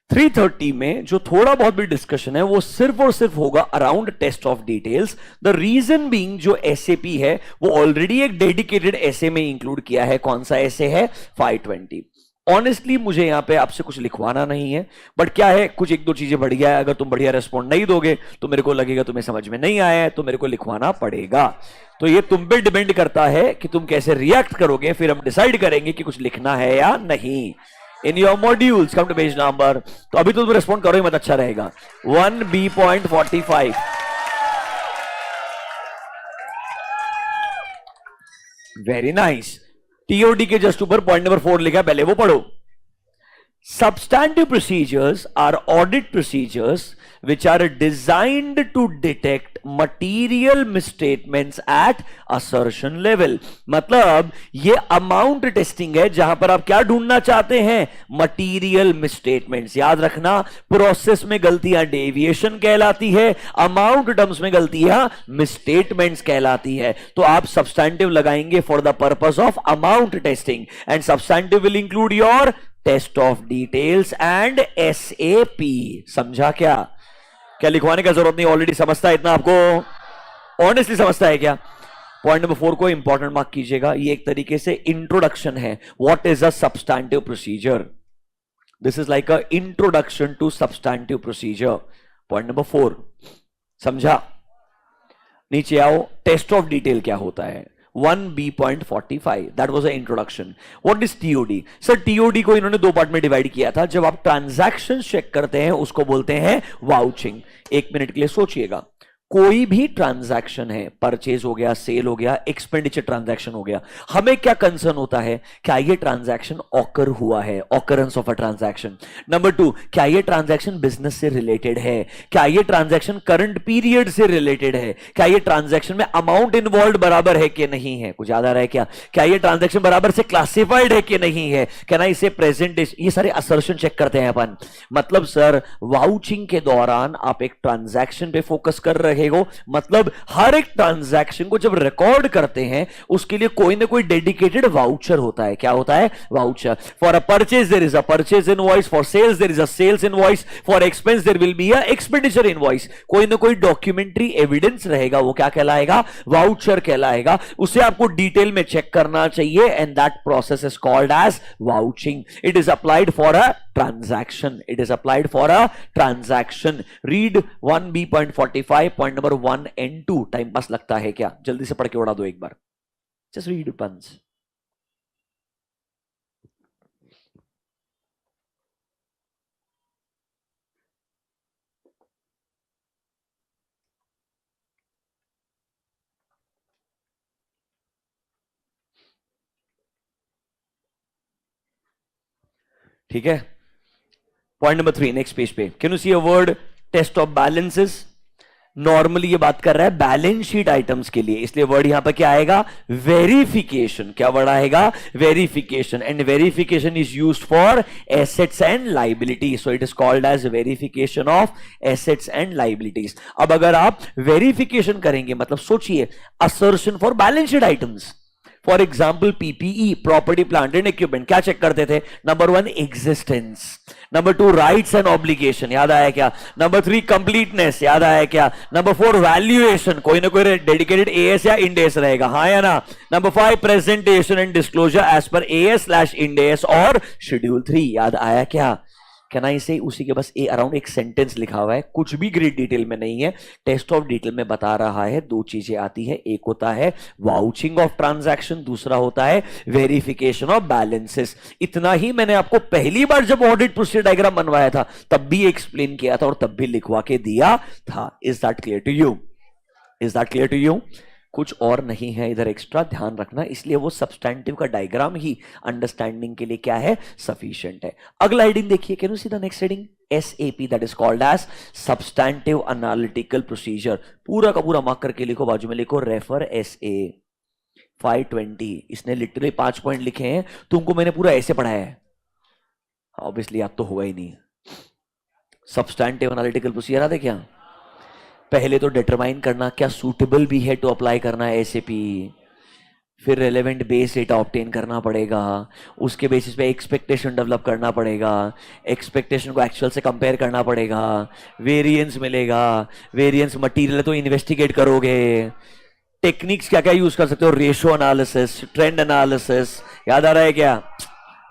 330 में जो थोड़ा बहुत भी डिस्कशन है वो सिर्फ और सिर्फ होगा around test of details. The reason being जो SAP है वो ऑलरेडी एक डेडिकेटेड essay में इंक्लूड किया है। कौन सा essay है? 520। ऑनेस्टली मुझे यहां पे आपसे कुछ लिखवाना नहीं है, बट क्या है कुछ एक दो चीजें बढ़िया है, अगर तुम बढ़िया रेस्पॉन्ड नहीं दोगे तो मेरे को लगेगा तुम्हें समझ में नहीं आया है, तो मेरे को लिखवाना पड़ेगा। तो ये तुम पे डिपेंड करता है कि तुम कैसे रिएक्ट करोगे, फिर हम डिसाइड करेंगे कि कुछ लिखना है या नहीं। In your modules come to page number, तो अभी तो तुम रेस्पॉन्ड करो ही मत, अच्छा रहेगा। 1B.45 very nice. TOD के जस्ट ऊपर पॉइंट नंबर 4 लिखा, पहले वो पढ़ो। Substantive procedures are audit procedures which are designed to detect material misstatements at assertion level। मतलब ये अमाउंट टेस्टिंग है जहां पर आप क्या ढूंढना चाहते हैं? Material misstatements. याद रखना, प्रोसेस में गलतियां डेविएशन कहलाती है, अमाउंट टर्म्स में गलतियां मिसस्टेटमेंट्स कहलाती है। तो आप सब्सटैंटिव लगाएंगे for the purpose of amount testing, and substantive will include your test of details and SAP। समझा क्या? क्या लिखवाने का जरूरत नहीं, ऑलरेडी समझता है इतना आपको? ऑनेस्टली समझता है क्या? पॉइंट नंबर 4 को इंपॉर्टेंट मार्क कीजिएगा, ये एक तरीके से इंट्रोडक्शन है। What is a substantive procedure? This is like a introduction to substantive procedure. Point number 4 समझा? नीचे आओ, टेस्ट ऑफ डिटेल क्या होता है? 1B.45 that was a introduction. What is TOD? Sir TOD को इन्होंने दो पार्ट में डिवाइड किया था। जब आप ट्रांजैक्शन चेक करते हैं उसको बोलते हैं वाउचिंग। एक मिनट के लिए सोचिएगा, कोई भी ट्रांजैक्शन है, परचेज हो गया, सेल हो गया, एक्सपेंडिचर ट्रांजैक्शन हो गया, हमें क्या कंसर्न होता है? क्या ये ट्रांजैक्शन ऑकर हुआ है, occurrence of a transaction. Number 2, क्या ये ट्रांजैक्शन बिजनेस से रिलेटेड है? क्या ये ट्रांजैक्शन करंट पीरियड से रिलेटेड है? क्या ये ट्रांजैक्शन में अमाउंट इन्वॉल्व बराबर है कि नहीं है? कुछ याद आ रहा है क्या? क्या ये ट्रांजैक्शन बराबर से क्लासिफाइड है कि नहीं है? क्या ना इसे प्रेजेंट, ये सारे असर्शन चेक करते हैं अपन। मतलब सर वाउचिंग के दौरान आप एक ट्रांजैक्शन पे फोकस कर रहे हो, मतलब हर एक ट्रांजैक्शन को जब रिकॉर्ड करते हैं उसके लिए कोई ना कोई डेडिकेटेड वाउचर होता है। क्या होता है? Voucher. For a purchase there is a purchase invoice, for sales there is a sales invoice, for expense there will be a expenditure invoice. कोई ना कोई डॉक्यूमेंट्री एविडेंस रहेगा, वो क्या कहलाएगा? वाउचर कहलाएगा। उसे आपको डिटेल में चेक करना चाहिए, and that process is called as vouching. It is applied for a transaction. It is applied for a transaction. Read 1B.45 point number 1 and 2। Time pass लगता है क्या? जल्दी से पढ़ के उड़ा दो एक बार। Just read once। ठीक है, पॉइंट नंबर 3 नेक्स्ट पेज पे। Can you see a word? Test of balances. Normally ये बात कर रहा है बैलेंस शीट आइटम्स के लिए, इसलिए वर्ड यहां पर क्या आएगा? वेरिफिकेशन। क्या वर्ड आएगा? Verification. And verification is used for assets and liability, so it is called as verification of assets and liabilities. अब अगर आप वेरिफिकेशन करेंगे, मतलब सोचिए assertion for balance sheet items. For example PPE, property plant and equipment, क्या चेक करते थे? Number 1 existence, number 2 rights and obligation, याद आया क्या? नंबर 3 कंप्लीटनेस, याद आया क्या? नंबर 4 वैल्यूएशन, कोई ना कोई डेडिकेटेड एएस या इंड एस रहेगा, हाँ या ना? Number 5 presentation and disclosure as per AS Ind S और शेड्यूल 3, याद आया क्या? कैन आई से उसी के बस अराउंड एक सेंटेंस लिखा हुआ है, कुछ भी ग्रेट डिटेल में नहीं है, टेस्ट ऑफ डिटेल में बता रहा है। दो चीजें आती है, एक होता है वाउचिंग ऑफ ट्रांजैक्शन, दूसरा होता है वेरिफिकेशन ऑफ बैलेंसेस। इतना ही मैंने आपको पहली बार जब ऑडिट प्रोसीजर डायग्राम बनवाया था तब भी एक्सप्लेन किया था और तब भी लिखवा के दिया था। Is that clear to you? Is that clear to you? कुछ और नहीं है इधर एक्स्ट्रा, ध्यान रखना, इसलिए वो सब्सटैंटिव का डायग्राम ही अंडरस्टैंडिंग के लिए क्या है? सफिशिएंट है। अगला हेडिंग देखिए, can you see the next heading? SAP, that is called as substantive analytical procedure. पूरा का पूरा मार्क करके लिखो, बाजू में लिखो रेफर SA 520। इसने लिटरली 5 पॉइंट लिखे हैं, तुमको मैंने पूरा ऐसे पढ़ाया है, ऑब्वियसली याद तो होगा ही नहीं। सब्सटैंटिव एनालिटिकल प्रोसीजर याद है क्या? पहले तो डिटरमाइन करना क्या सूटेबल भी है टू अप्लाई करना है SAP, फिर रेलेवेंट बेस डेटा ऑब्टेन करना पड़ेगा, उसके बेसिस पे एक्सपेक्टेशन डेवलप करना पड़ेगा, एक्सपेक्टेशन को एक्चुअल से कंपेयर करना पड़ेगा, वेरिएंस मिलेगा, वेरिएंस मटेरियल तो इन्वेस्टिगेट करोगे, टेक्निक्स क्या क्या यूज कर सकते हो? रेशो एनालिसिस, ट्रेंड एनालिसिस, याद आ रहा है क्या?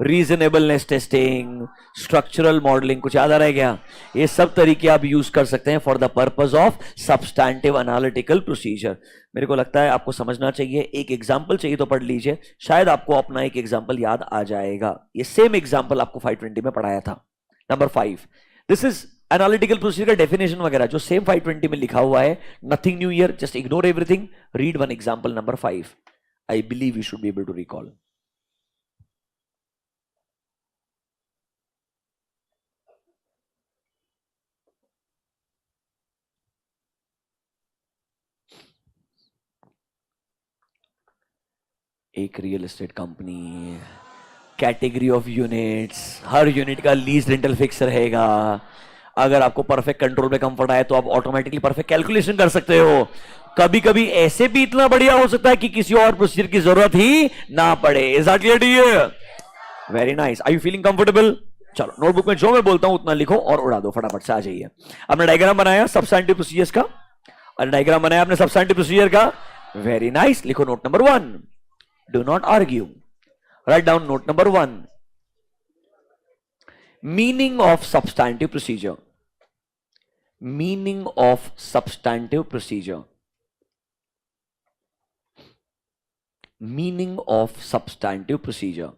रीजनेबलनेस टेस्टिंग, स्ट्रक्चरल मॉडलिंग, कुछ याद आ रहा है क्या? ये सब तरीके आप यूज कर सकते हैं for the purpose of substantive analytical procedure. मेरे को लगता है आपको समझना चाहिए, एक एग्जांपल चाहिए तो पढ़ लीजिए, शायद आपको अपना एक एग्जांपल याद आ जाएगा। ये सेम एग्जांपल आपको 520 में पढ़ाया था। Number 5, this is analytical procedure का डेफिनेशन वगैरह जो सेम 520 में लिखा हुआ है, nothing new here, just ignore everything, read one example number 5। I believe you should be able to recall. एक real estate company, category of units, हर यूनिट का लीज रेंटल फिक्स रहेगा। अगर आपको परफेक्ट कंट्रोल में कंफर्ट आए तो आप ऑटोमेटिकली परफेक्ट कैलकुलेशन कर सकते हो। कभी कभी ऐसे भी इतना बढ़िया हो सकता है कि किसी और प्रोसीजर की जरूरत ही ना पड़े। Is that clear to you? Very nice. Are you feeling comfortable? चलो नोटबुक में जो मैं बोलता हूं उतना लिखो और उड़ा दो, फटाफट से आ जाइए। आपने डायग्राम बनाया सब्सटैंटिव प्रोसीजर्स का, और डायग्राम बनाया आपने सब्सटैंटिव प्रोसीजर का, वेरी नाइस। लिखो note number 1, do not argue. Write down note number 1. Meaning of substantive procedure. Meaning of substantive procedure. Meaning of substantive procedure.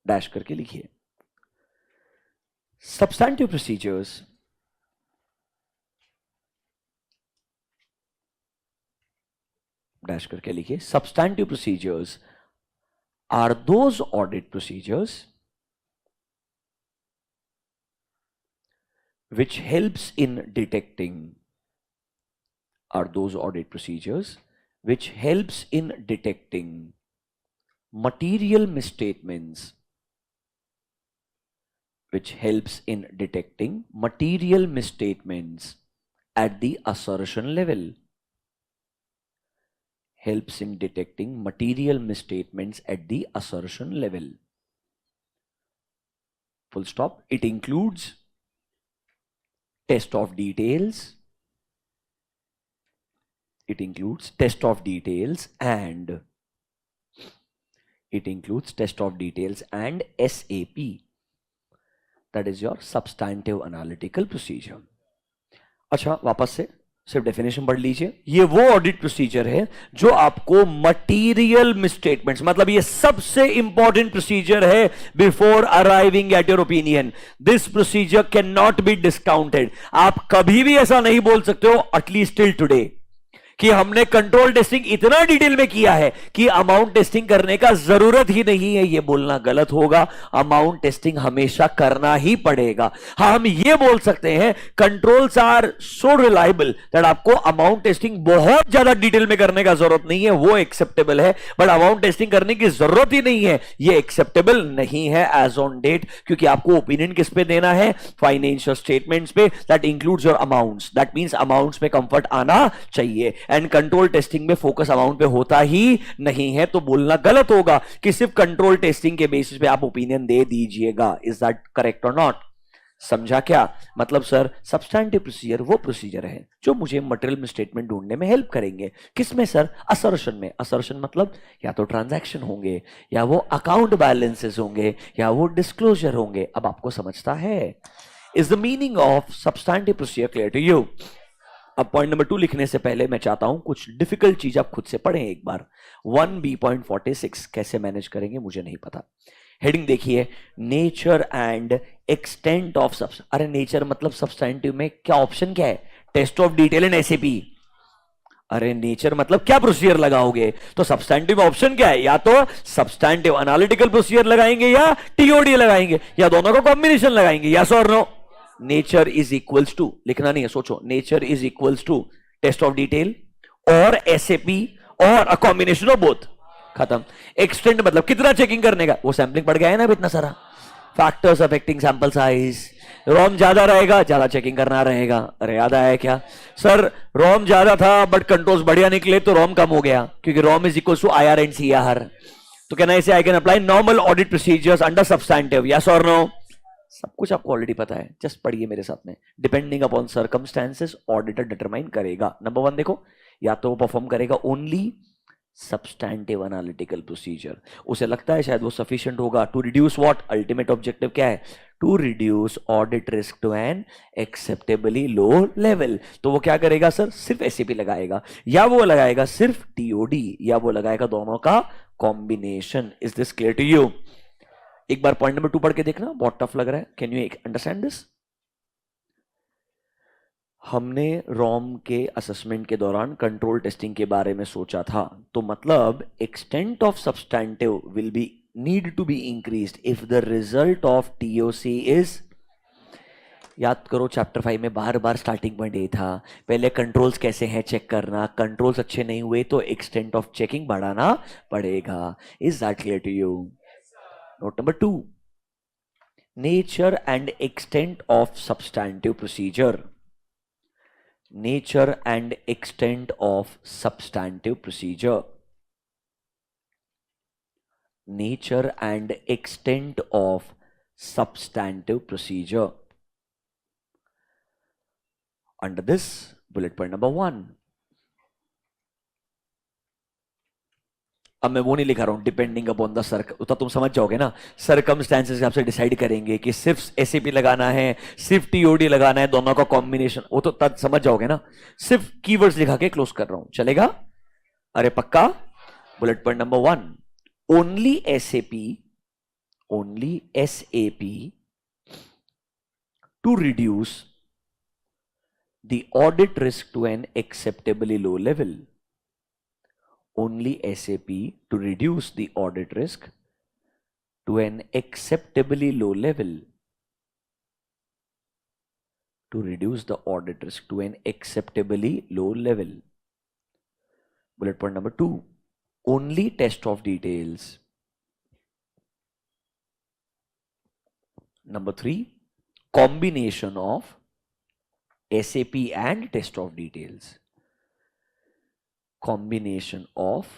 Dash करके लिखिए। Substantive procedures डैश करके लिखिए। Substantive procedures are those audit procedures which helps in detecting, are those audit procedures which helps in detecting material misstatements, which helps in detecting material misstatements at the assertion level, helps in detecting material misstatements at the assertion level. Full stop. It includes test of details. It includes test of details and it includes test of details and SAP. That is your substantive analytical procedure. अच्छा, वापस से सिर्फ डेफिनेशन पढ़ लीजिए। ये वो ऑडिट प्रोसीजर है जो आपको मटेरियल मिसस्टेटमेंट्स, मतलब ये सबसे इंपॉर्टेंट प्रोसीजर है before arriving at your opinion. This procedure can not be discounted. आप कभी भी ऐसा नहीं बोल सकते हो, एटलीस्ट टिल टुडे, कि हमने कंट्रोल टेस्टिंग इतना डिटेल में किया है कि अमाउंट टेस्टिंग करने का जरूरत ही नहीं है। यह बोलना गलत होगा। अमाउंट टेस्टिंग हमेशा करना ही पड़ेगा। हाँ, हम ये बोल सकते हैं controls are so reliable that आपको अमाउंट टेस्टिंग बहुत ज्यादा डिटेल में करने का जरूरत नहीं है, वो एक्सेप्टेबल है। बट अमाउंट टेस्टिंग करने की जरूरत ही नहीं है, ये एक्सेप्टेबल नहीं है एज ऑन डेट, क्योंकि आपको ओपिनियन किस पे देना है? फाइनेंशियल स्टेटमेंट्स पे। That includes your amounts. That means amounts पे कंफर्ट आना चाहिए। एंड कंट्रोल टेस्टिंग में फोकस अमाउंट पे होता ही नहीं है, तो बोलना गलत होगा कि सिर्फ कंट्रोल टेस्टिंग के बेसिस पे आप ओपिनियन दे दीजिएगा. इज दैट करेक्ट और नॉट? समझा क्या मतलब? सर सब्सटैंटिव प्रोसीजर वो प्रोसीजर है जो मुझे मटेरियल में स्टेटमेंट ढूंढने में हेल्प करेंगे. किसमें सर? असर्शन में. असर्शन मतलब या तो ट्रांजैक्शन होंगे, या वो अकाउंट बैलेंसेस होंगे, या वो डिस्क्लोजर होंगे. अब आपको समझता है? Is the meaning of substantive procedure clear to you? अब पॉइंट नंबर 2 लिखने से पहले मैं चाहता हूं कुछ डिफिकल्ट चीज आप खुद से पढ़ें एक बार. 1B.46 कैसे मैनेज करेंगे मुझे नहीं पता. हेडिंग देखिए, nature and extent of subs. अरे नेचर मतलब सब्सटैंटिव में क्या ऑप्शन क्या है? Test of detail and SAP. अरे नेचर मतलब क्या प्रोसीजर लगाओगे? तो सब्सटैंटिव में ऑप्शन क्या है? या तो सब्सटैंटिव एनालिटिकल प्रोसीजर लगाएंगे, या टीओडी लगाएंगे, या दोनों का कॉम्बिनेशन लगाएंगे. यस और no? Nature is equals to, लिखना नहीं है, सोचो. Nature is equals to test of detail और एसएपी और अ कॉम्बिनेशन ऑफ बोथ. खत्म. एक्सटेंड मतलब कितना चेकिंग करने का? वो सैंपलिंग पड़ गया है ना इतना सारा. Factors affecting sample size. ROM ज्यादा रहेगा, ज्यादा चेकिंग करना रहेगा. अरे याद आया क्या सर? रोम ज्यादा था बट कंट्रोल्स बढ़िया निकले तो रोम कम हो गया, क्योंकि ROM is equal to IR and CR. तो कहना इसे I can apply normal audit procedures under substantive. Yes और नो? सब कुछ आपको ऑलरेडी पता है, जस्ट पढ़िए मेरे साथ में. Depending upon circumstances auditor determine करेगा. नंबर 1 देखो, या तो वो परफॉर्म करेगा ओनली सब्सटैंटिव एनालिटिकल प्रोसीजर. उसे लगता है शायद वो सफिशिएंट होगा to reduce what? Ultimate objective क्या है? To reduce audit risk to an acceptably low level. तो वो क्या करेगा सर? सिर्फ एससीपी लगाएगा, या वो लगाएगा सिर्फ टीओडी, या वो लगाएगा दोनों का combination. Is this clear to you? एक बार पॉइंट नंबर 2 पढ़ के देखना, बहुत टफ लग रहा है. Can you understand this? हमने रोम के असेसमेंट के दौरान कंट्रोल टेस्टिंग के बारे में सोचा था, तो मतलब extent of substantive will be need to be increased if the result of TOC is. याद करो चैप्टर 5 में बार बार स्टार्टिंग पॉइंट ये था, पहले कंट्रोल्स कैसे हैं चेक करना. कंट्रोल्स अच्छे नहीं हुए तो एक्सटेंट ऑफ चेकिंग बढ़ाना पड़ेगा. Is that clear to you? Note number 2, nature and extent of substantive procedure. Nature and extent of substantive procedure. Nature and extent of substantive procedure. Under this, bullet point number 1. अब मैं वो नहीं लिखा रहा हूं डिपेंडिंग अपॉन द तो तुम समझ जाओगे ना. सर्कमस्टेंसेस के हिसाब से डिसाइड करेंगे कि सिर्फ एसएपी लगाना है, सिर्फ टीओडी लगाना है, दोनों का कॉम्बिनेशन. वो तो तब समझ जाओगे ना. सिर्फ कीवर्ड्स लिखा के क्लोज कर रहा हूं, चलेगा? अरे पक्का? Bullet point number 1, only SAP to reduce the audit risk to an acceptably low level. Only SAP to reduce the audit risk to an acceptably low level. To reduce the audit risk to an acceptably low level. Bullet point number 2, only test of details. Number 3, combination of SAP and test of details. Combination of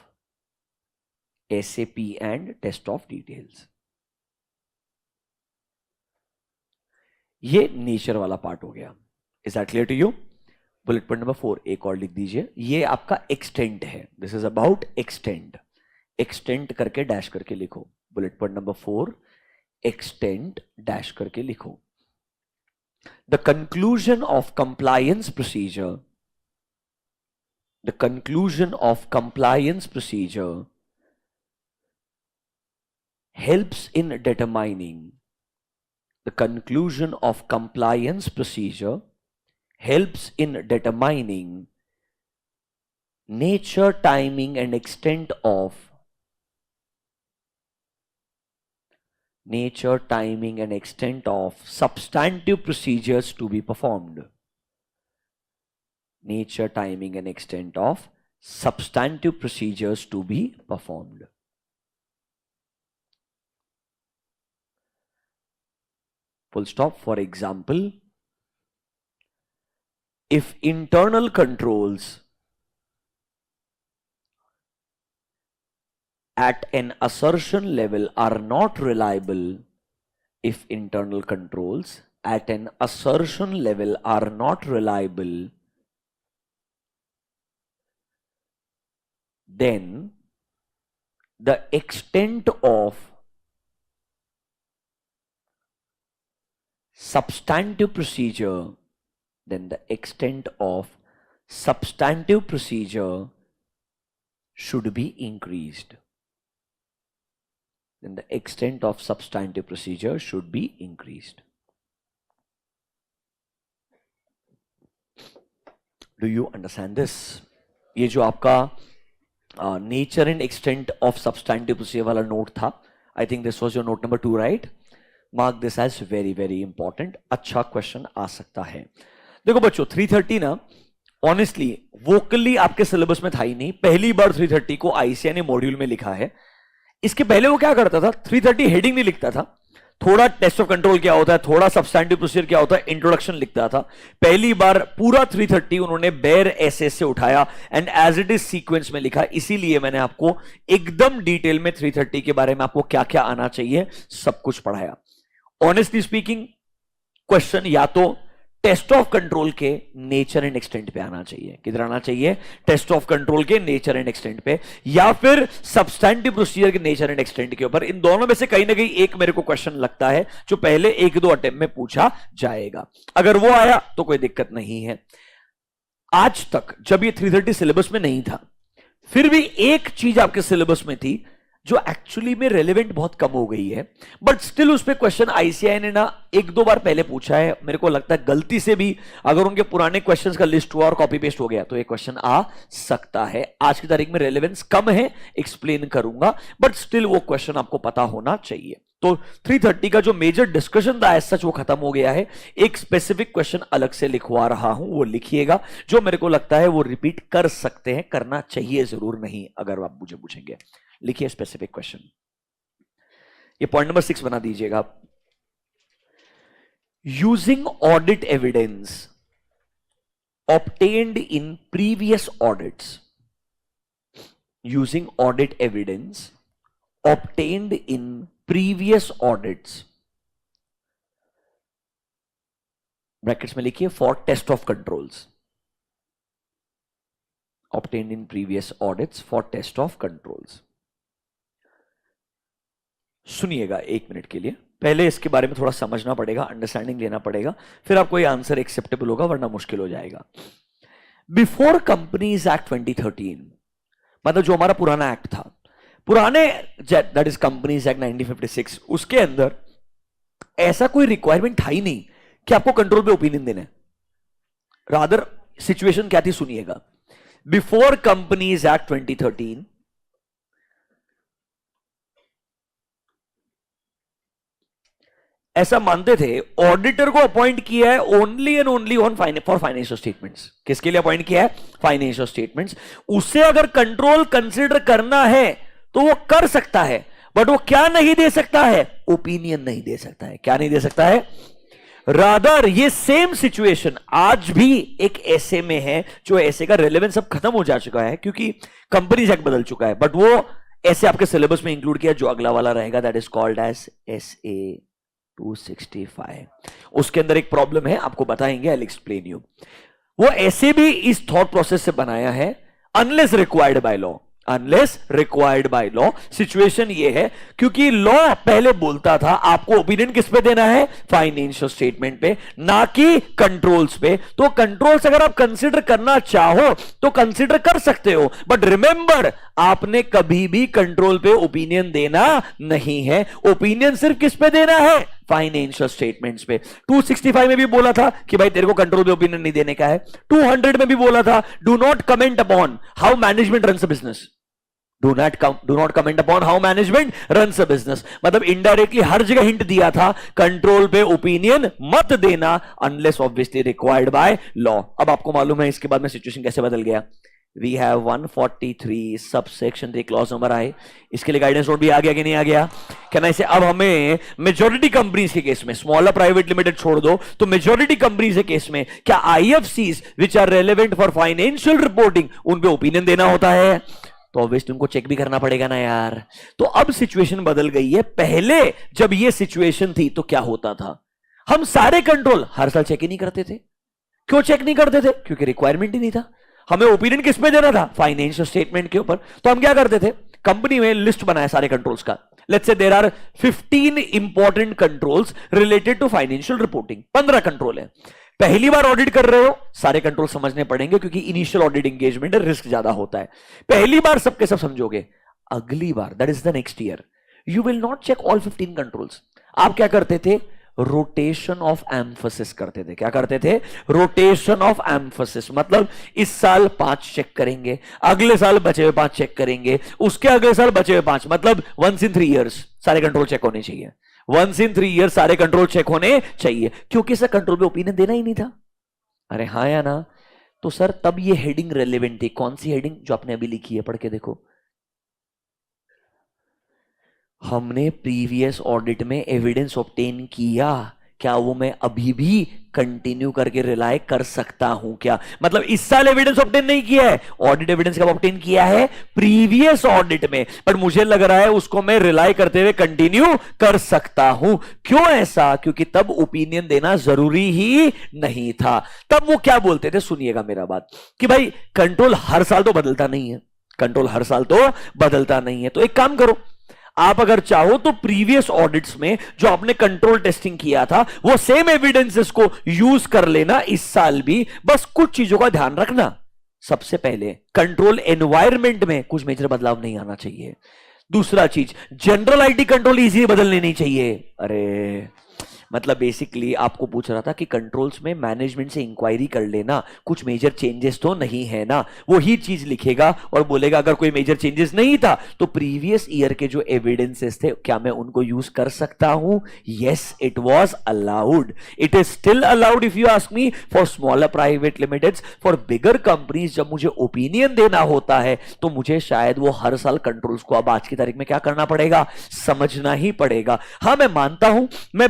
SAP and test of details. ये नेचर वाला पार्ट हो गया. Is that clear to you? Bullet point number 4 एक और लिख दीजिए, ये आपका एक्सटेंट है. This is about extent. Extent करके डैश करके लिखो. Bullet point number 4, extent dash करके लिखो. The conclusion of compliance procedure. The conclusion of compliance procedure helps in determining. The conclusion of compliance procedure helps in determining nature, timing and extent of substantive procedures to be performed. Nature, timing and extent of substantive procedures to be performed. Full stop. For example, if internal controls at an assertion level are not reliable if internal controls at an assertion level are not reliable, then the extent of substantive procedure should be increased. Then the extent of substantive procedure should be increased. Do you understand this? ये जो आपका nature and extent of substantive procedure वाला नोट था, I think this was your note number 2, right? Mark this as very very important. अच्छा क्वेश्चन आ सकता है. देखो बच्चों, 330 ना ऑनेस्टली वोकली आपके सिलेबस में था ही नहीं. पहली बार 330 को आईसीआई ने मॉड्यूल में लिखा है. इसके पहले वो क्या करता था, 330 हेडिंग नहीं लिखता था, थोड़ा टेस्ट ऑफ कंट्रोल क्या होता है, थोड़ा सब्सटैंटिव प्रोसीजर क्या होता है, इंट्रोडक्शन लिखता था. पहली बार पूरा 330 उन्होंने बेयर एसे से उठाया and as it is sequence में लिखा. इसीलिए मैंने आपको एकदम डिटेल में 330 के बारे में आपको क्या क्या आना चाहिए सब कुछ पढ़ाया. ऑनेस्टली स्पीकिंग, क्वेश्चन या तो टेस्ट ऑफ कंट्रोल के नेचर एंड एक्सटेंट पे आना चाहिए. किधर आना चाहिए? टेस्ट ऑफ कंट्रोल के नेचर एंड एक्सटेंट पे, या फिर सब्सटैंटिव प्रोसीजर के नेचर एंड एक्सटेंट के ऊपर. इन दोनों में से कहीं ना कहीं एक मेरे को क्वेश्चन लगता है जो पहले 1-2 अटेम्प्ट में पूछा जाएगा. अगर वो आया तो कोई दिक्कत नहीं है. आज तक जब ये 330 सिलेबस में नहीं था, फिर भी एक चीज आपके सिलेबस में थी जो एक्चुअली में रेलेवेंट बहुत कम हो गई है, बट स्टिल उस पे क्वेश्चन आईसीआई ने ना 1-2 बार पहले पूछा है. मेरे को लगता है गलती से भी अगर उनके पुराने क्वेश्चंस का लिस्ट हुआ और कॉपी पेस्ट हो गया तो ये क्वेश्चन आ सकता है. आज की तारीख में रेलेवेंस कम है, एक्सप्लेन करूंगा, बट स्टिल वो क्वेश्चन आपको पता होना चाहिए. तो 330 का जो मेजर डिस्कशन था एज सच वो खत्म हो गया है. एक स्पेसिफिक क्वेश्चन अलग से लिखवा रहा हूं, वो लिखिएगा. जो मेरे को लगता है वो रिपीट कर सकते हैं, करना चाहिए जरूर नहीं अगर आप मुझे पूछेंगे. लिखिए स्पेसिफिक क्वेश्चन. ये पॉइंट नंबर 6 बना दीजिएगा. Using audit evidence obtained in previous audits, using audit evidence obtained in previous audits, brackets में लिखिए for test of controls, obtained in previous audits for test of controls. सुनिएगा 1 मिनट के लिए. पहले इसके बारे में थोड़ा समझना पड़ेगा, अंडरस्टैंडिंग लेना पड़ेगा, फिर आपको ये आंसर एक्सेप्टेबल होगा, वरना मुश्किल हो जाएगा. बिफोर कंपनीज एक्ट 2013, मतलब जो हमारा पुराना एक्ट था, पुराने दैट इज कंपनीज एक्ट 1956, उसके अंदर ऐसा कोई रिक्वायरमेंट था ही नहीं कि आपको कंट्रोल पे ओपिनियन देना है. रादर सिचुएशन क्या थी सुनिएगा. बिफोर कंपनीज एक्ट 2013 ऐसा मानते थे ऑडिटर को अपॉइंट किया है only and only on for financial statements. किसके लिए अपॉइंट किया है? Financial statements. उसे अगर कंट्रोल कंसीडर करना है तो वो कर सकता है, बट वो क्या नहीं दे सकता है? ओपिनियन नहीं दे सकता है. क्या नहीं दे सकता है? रादर ये सेम सिचुएशन आज भी एक ऐसे में है, जो ऐसे का रेलेवेंस अब खत्म हो जा चुका है क्योंकि कंपनीज एक्ट बदल चुका है, बट वो ऐसे आपके सिलेबस में इंक्लूड किया. जो अगला वाला रहेगा that is called as SA 265. उसके अंदर एक प्रॉब्लम है, आपको बताएंगे, आई विल एक्सप्लेन यू. वो ऐसे भी इस थॉट प्रोसेस से बनाया है unless required by law. Unless required by law. Situation ये है क्योंकि लॉ पहले बोलता था आपको ओपिनियन किस पे देना है? फाइनेंशियल स्टेटमेंट पे, ना कि कंट्रोल्स पे. तो कंट्रोल्स अगर आप कंसीडर करना चाहो तो कंसीडर कर सकते हो, बट रिमेंबर आपने कभी भी कंट्रोल पे ओपिनियन देना नहीं है. ओपिनियन सिर्फ किस पे देना है? फाइनेंशियल स्टेटमेंट्स पे. 265 में भी बोला था कि भाई तेरे को कंट्रोल पे ओपिनियन नहीं देने का है. 200 में भी बोला था do not comment upon how management runs a business. Do not comment upon how management runs a business. मतलब इनडायरेक्टली हर जगह हिंट दिया था कंट्रोल पे ओपिनियन मत देना unless obviously required by law. अब आपको मालूम है इसके बाद में सिचुएशन कैसे बदल गया. We have 143 subsection 3 clause number आए. इसके लिए गाइडेंस नोट भी आ गया कि नहीं आ गया? कहना इसे अब हमें मेजॉरिटी कंपनीज के केस में, स्मॉलर प्राइवेट लिमिटेड छोड़ दो, तो मेजॉरिटी कंपनीज के केस में क्या IFCs which are relevant for financial reporting उन पे ओपिनियन देना होता है? तो ऑब्वियसली उनको चेक भी करना पड़ेगा ना यार। तो अब सिचुएशन बदल गई है। पहले जब ये सिचुएशन थी तो क्या होता था, हम सारे कंट्रोल हर साल चेक ही नहीं करते थे। क्यों चेक नहीं करते थे? क्योंकि रिक्वायरमेंट ही नहीं था। हमें ओपिनियन किस पे देना था? फाइनेंशियल स्टेटमेंट के ऊपर। तो हम क्या करते थे, कंपनी में लिस्ट बनाया सारे कंट्रोल्स का। Let's say there are 15 important controls related to financial reporting. 15 control है। पहली बार ऑडिट कर रहे हो, सारे कंट्रोल समझने पड़ेंगे क्योंकि इनिशियल ऑडिट एंगेजमेंट है, रिस्क ज्यादा होता है। पहली बार सबके सब समझोगे। अगली बार, that is the next year, you will not check all 15 controls. आप क्या करते थे? रोटेशन ऑफ एम्फोसिस करते थे। क्या करते थे? Rotation of emphasis. मतलब इस साल 5 चेक करेंगे, अगले साल बचे हुए 5 चेक करेंगे, उसके अगले साल बचे हुए 5। मतलब वंस इन 3 इयर्स सारे कंट्रोल चेक होने चाहिए। वंस इन 3 इयर्स सारे कंट्रोल चेक होने चाहिए। क्योंकि सर कंट्रोल पे ओपिनियन देना ही नहीं था। अरे हाँ या ना? तो सर तब ये हेडिंग रेलेवेंट थी। कौन सी हेडिंग? जो आपने अभी लिखी है, पढ़ के देखो। हमने प्रीवियस ऑडिट में एविडेंस ऑब्टेन किया, क्या वो मैं अभी भी कंटिन्यू करके रिलाय कर सकता हूं क्या? मतलब इस साल एविडेंस ऑब्टेन नहीं किया है, ऑडिट एविडेंस कब ऑब्टेन किया है? प्रीवियस ऑडिट में। पर मुझे लग रहा है उसको मैं रिलाय करते हुए कंटिन्यू कर सकता हूं। क्यों ऐसा? क्योंकि तब ओपिनियन देना जरूरी ही नहीं था। तब वो क्या बोलते थे, सुनिएगा मेरा बात, कि भाई कंट्रोल हर साल तो बदलता नहीं है। कंट्रोल हर साल तो बदलता नहीं है। तो एक काम करो, आप अगर चाहो तो प्रीवियस ऑडिट्स में जो आपने कंट्रोल टेस्टिंग किया था वो सेम एविडेंसेस को यूज कर लेना इस साल भी। बस कुछ चीजों का ध्यान रखना। सबसे पहले कंट्रोल एनवायरनमेंट में कुछ मेजर बदलाव नहीं आना चाहिए। दूसरा चीज, जनरल आईटी कंट्रोल इजीली बदलने नहीं चाहिए। अरे मतलब बेसिकली आपको पूछ रहा था कि कंट्रोल्स में मैनेजमेंट से इंक्वायरी कर लेना, कुछ मेजर चेंजेस तो नहीं है ना। वो ही चीज लिखेगा और बोलेगा अगर कोई मेजर चेंजेस नहीं था तो प्रीवियस ईयर के जो एविडेंसेस थे क्या मैं उनको यूज कर सकता हूं? Yes, it was allowed. It is still allowed if you ask me for smaller private limiteds. For bigger companies जब मुझे ओपिनियन देना होता है तो मुझे शायद वो हर साल कंट्रोल्स को अब आज की तारीख में क्या करना पड़ेगा? समझना ही पड़ेगा। हाँ मैं मानता हूं, मैं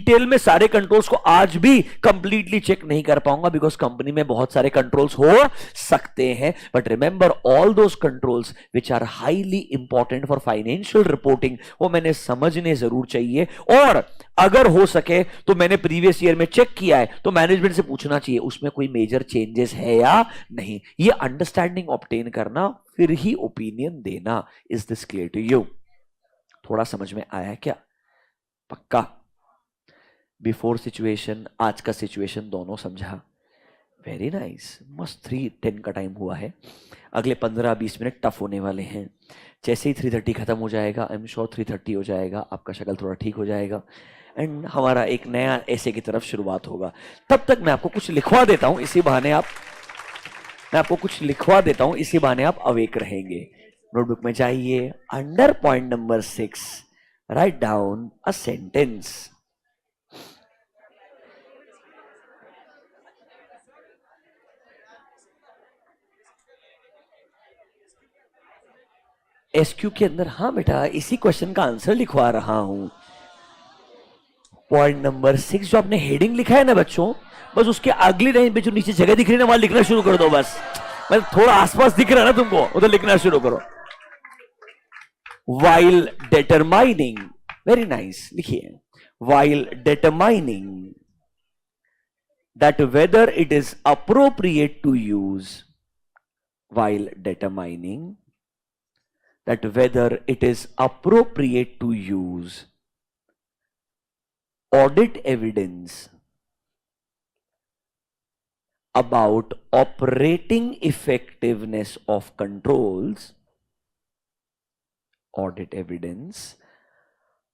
डिटेल में सारे कंट्रोल्स को आज भी कंप्लीटली चेक नहीं कर पाऊंगा बिकॉज कंपनी में बहुत सारे कंट्रोल्स हो सकते हैं। But remember all those controls which are highly important for financial reporting, वो मैंने समझने जरूर चाहिए। और अगर हो सके तो मैंने प्रीवियस ईयर में चेक किया है तो मैनेजमेंट से पूछना चाहिए उसमें कोई मेजर चेंजेस है या नहीं। ये अंडरस्टैंडिंग ऑब्टेन करना, फिर ही ओपिनियन देना। Is this clear to you? थोड़ा समझ में आया क्या? पक्का? बिफोर सिचुएशन, आज का सिचुएशन दोनों समझा? Very nice. मस्त 3:10 का टाइम हुआ है। अगले 15-20 मिनट टफ होने वाले हैं। जैसे ही 3:30 खत्म हो जाएगा, आई एम श्योर 3:30 हो जाएगा, आपका शक्ल थोड़ा ठीक हो जाएगा एंड हमारा एक नया ऐसे की तरफ शुरुआत होगा। तब तक मैं आपको कुछ लिखवा देता हूं, इसी बहाने आप अवेक रहेंगे। नोटबुक में जाइए, under point number 6 write down a sentence. SQ के अंदर, हाँ बेटा इसी क्वेश्चन का आंसर लिखवा रहा हूं। पॉइंट नंबर 6 जो आपने हेडिंग लिखा है ना बच्चों, बस उसके अगली लाइन पे जो नीचे जगह दिख रही है ना, वहां लिखना शुरू कर दो। बस मतलब थोड़ा आसपास दिख रहा है ना तुमको, उधर लिखना शुरू करो। वाइल डिटरमाइनिंग, वेरी नाइस, लिखिए। While determining that whether it is appropriate to use, while determining that whether it is appropriate to use audit evidence about operating effectiveness of controls, audit evidence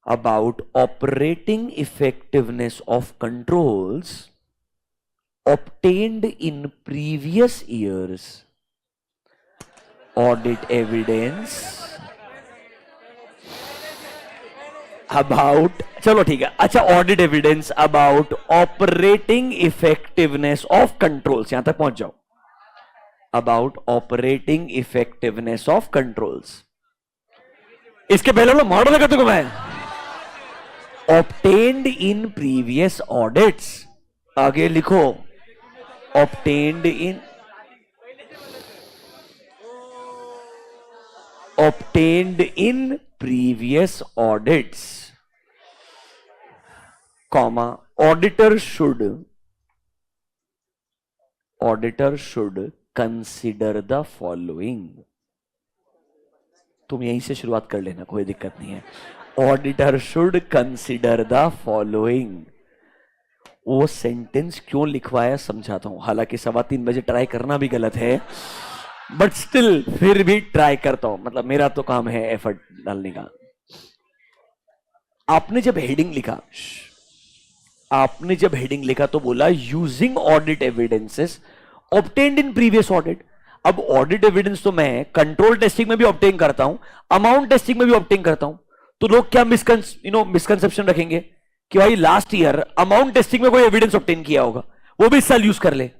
about operating effectiveness of controls obtained in previous years, audit evidence about, चलो ठीक है, अच्छा, audit evidence about operating effectiveness of controls, यहां तक पहुंच जाओ। About operating effectiveness of controls, इसके पहले वाला मॉडल करते को मैं, ऑब्टेन्ड इन प्रीवियस ऑडिट्स, आगे लिखो obtained in, obtained in previous audits, comma, auditor should consider the following. तुम यहीं से शुरुआत कर लेना, कोई दिक्कत नहीं है. Auditor should consider the following. वो सेंटेंस क्यों लिखवाया समझाता हूं. हालांकि 3:15 ट्राई करना भी गलत है, बट स्टिल फिर भी ट्राई करता हूं. मतलब मेरा तो काम है एफर्ट डालने का. आपने जब हेडिंग लिखा तो बोला using audit evidences obtained in previous audit. अब ऑडिट एविडेंस तो मैं कंट्रोल टेस्टिंग में भी ऑब्टेन करता हूं, अमाउंट टेस्टिंग में भी ऑब्टेन करता हूं. तो लोग क्या मिसकंसेप्शन रखेंगे कि भाई लास्ट ईयर अमाउंट टेस्टिंग में कोई एविडेंस ऑब्टेन किया होगा, वो भी इस साल यूज कर ले.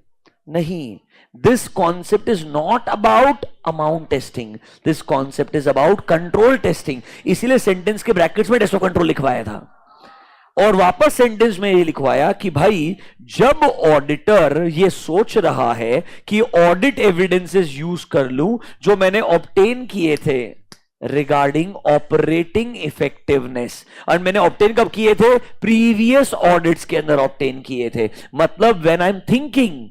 नहीं, this concept is not about amount testing, this concept is about control testing. इसीलिए सेंटेंस के ब्रैकेट्स में टेस्ट ऑफ कंट्रोल लिखवाया था और वापस सेंटेंस में ये लिखवाया कि भाई जब ऑडिटर ये सोच रहा है कि ऑडिट एविडेंसेस यूज कर लूं जो मैंने ऑब्टेन किए थे रिगार्डिंग ऑपरेटिंग इफेक्टिवनेस, और मैंने ऑब्टेन कब किए थे, प्रीवियस ऑडिट्स के अंदर ऑब्टेन किए थे. मतलब when I am thinking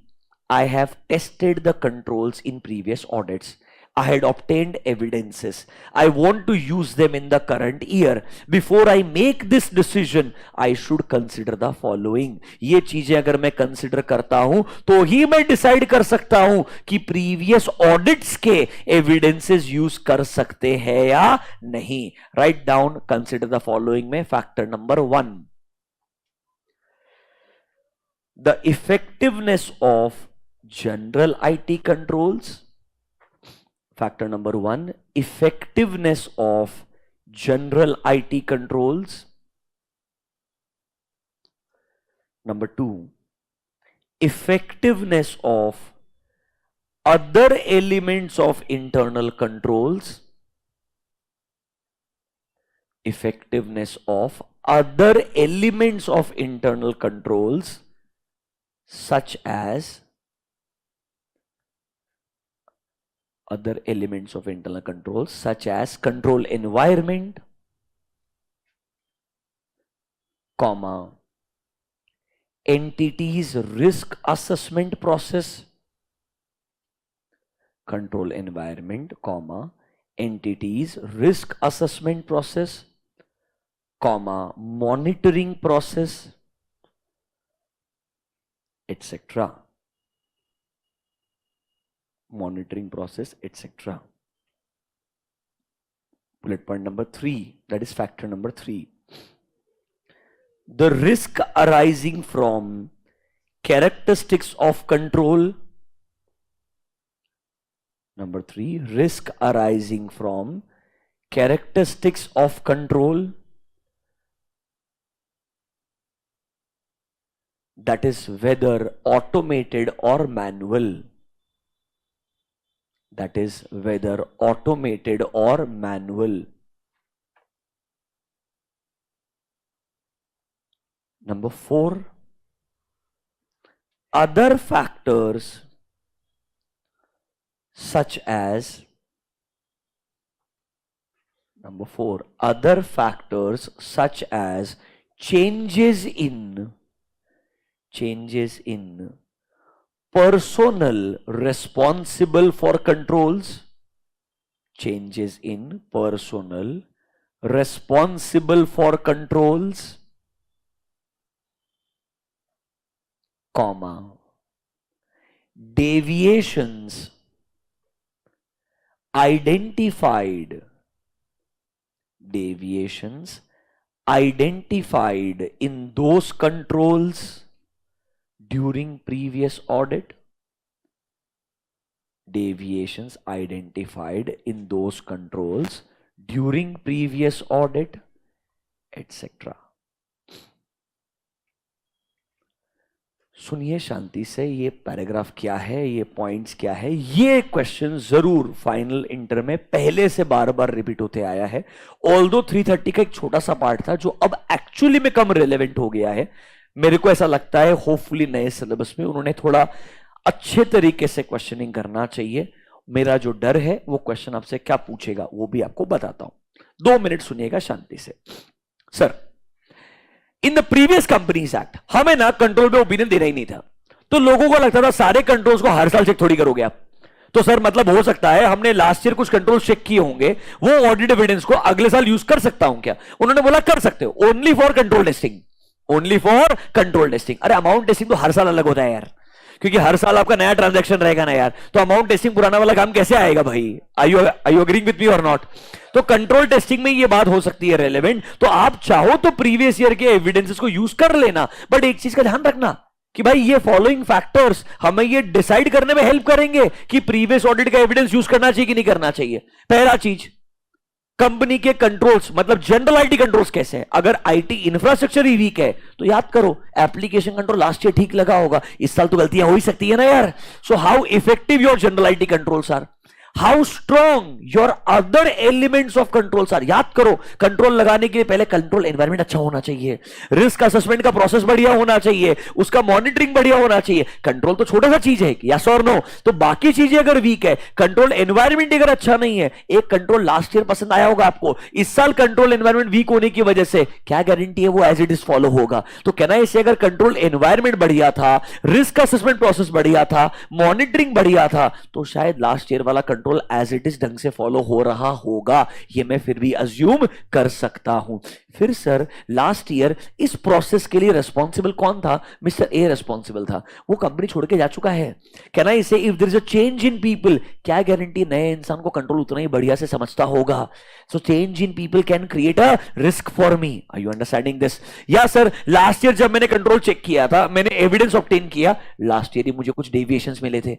I have tested the controls in previous audits, I had obtained evidences, I want to use them in the current year. Before I make this decision, I should consider the following. ये चीजें अगर मैं कंसिडर करता हूं तो ही मैं डिसाइड कर सकता हूं कि प्रीवियस ऑडिट्स के एविडेंसेस यूज कर सकते हैं या नहीं. Right down consider the following में factor number 1, the effectiveness of general IT controls. Factor number 1, effectiveness of general IT controls. Number 2, effectiveness of other elements of internal controls. Effectiveness of other elements of internal controls such as other elements of internal controls such as control environment, comma, entities risk assessment process, control environment, comma, entities risk assessment process, comma, monitoring process, etc. monitoring process, etc. Bullet point number 3, that is factor number 3, the risk arising from characteristics of control. Number 3, risk arising from characteristics of control, that is whether automated or manual. That is whether automated or manual. Number 4, other factors such as, number 4, other factors such as changes in personnel responsible for controls, changes in personnel responsible for controls, comma, deviations identified in those controls during previous audit, deviations identified in those controls during previous audit, etc. सुनिए शांति से, ये पैराग्राफ क्या है, ये पॉइंट्स क्या है, ये क्वेश्चन जरूर फाइनल इंटर में पहले से बार बार रिपीट होते आया है. ऑल्दो 330 का एक छोटा सा पार्ट था जो अब एक्चुअली में कम रेलेवेंट हो गया है. मेरे को ऐसा लगता है होपफुली नए सिलेबस में उन्होंने थोड़ा अच्छे तरीके से क्वेश्चनिंग करना चाहिए मेरा जो डर है वो क्वेश्चन आपसे क्या पूछेगा वो भी आपको बताता हूं। 2 मिनट सुनिएगा शांति से। Sir, in the previous companies act हमें ना कंट्रोल पे ओपिनियन देना ही नहीं था, तो लोगों को लगता था सारे कंट्रोल्स को हर साल चेक थोड़ी करोगे आप। तो सर मतलब हो सकता है हमने लास्ट ईयर कुछ कंट्रोल चेक किए होंगे, वो ऑडिट एविडेंस को अगले साल यूज कर सकता हूं क्या? उन्होंने बोला कर सकते हो, only for control testing, only for control testing. अरे अमाउंट टेस्टिंग तो हर साल अलग होता है यार, क्योंकि हर साल आपका नया ट्रांजैक्शन रहेगा ना यार, तो अमाउंट टेस्टिंग पुराना वाला काम कैसे आएगा भाई? आई यू अग्रीइंग विद मी और नॉट? तो कंट्रोल टेस्टिंग में ये बात हो सकती है रेलेवेंट, तो आप चाहो तो प्रीवियस ईयर के एविडेंसेस को यूज कर लेना, बट एक चीज का ध्यान रखना कि भाई ये फॉलोइंग फैक्टर्स हमें ये डिसाइड करने में हेल्प करेंगे कि प्रीवियस ऑडिट का एविडेंस यूज करना चाहिए कि नहीं करना चाहिए। पहला चीज, कंपनी के कंट्रोल्स मतलब जनरल आईटी कंट्रोल्स कैसे हैं। अगर आईटी इंफ्रास्ट्रक्चर ही वीक है तो याद करो एप्लीकेशन कंट्रोल लास्ट ईयर ठीक लगा होगा, इस साल तो गलतियां हो ही सकती है ना यार। So how effective your general IT controls are, how strong your other elements of controls are. याद करो कंट्रोल लगाने के लिए पहले कंट्रोल एनवायरनमेंट अच्छा होना चाहिए, रिस्क असेसमेंट का प्रोसेस बढ़िया होना चाहिए, उसका मॉनिटरिंग बढ़िया होना चाहिए। कंट्रोल तो छोटा सा चीज है, यस और नो? तो बाकी चीजें अगर वीक है, कंट्रोल एनवायरनमेंट अगर अच्छा नहीं है, एक कंट्रोल लास्ट ईयर पसंद आया होगा आपको, इस साल कंट्रोल एनवायरनमेंट वीक होने की वजह से क्या गारंटी है वो एज इट इज फॉलो होगा? तो कहना है इसे अगर कंट्रोल एनवायरनमेंट बढ़िया था, रिस्क असेसमेंट प्रोसेस बढ़िया था, मॉनिटरिंग बढ़िया था, तो शायद लास्ट ईयर वाला कंट्रोल एज इट इज ढंग से फॉलो हो रहा होगा, ये मैं फिर भी अज्यूम कर सकता हूं। फिर सर लास्ट ईयर इस प्रोसेस के लिए रिस्पॉन्सिबल कौन था? मिस्टर ए रिस्पॉन्सिबल था, वो कंपनी छोड़ के जा चुका है। Can I say if there is a change in people, क्या गारंटी नए इंसान को कंट्रोल उतना ही बढ़िया से समझता होगा? So change in people can create a risk for me. Are you understanding this? या सर लास्ट ईयर जब मैंने कंट्रोल चेक किया था, मैंने एविडेंस ऑब्टेन किया, लास्ट ईयर ही मुझे कुछ डेविएशंस मिले थे,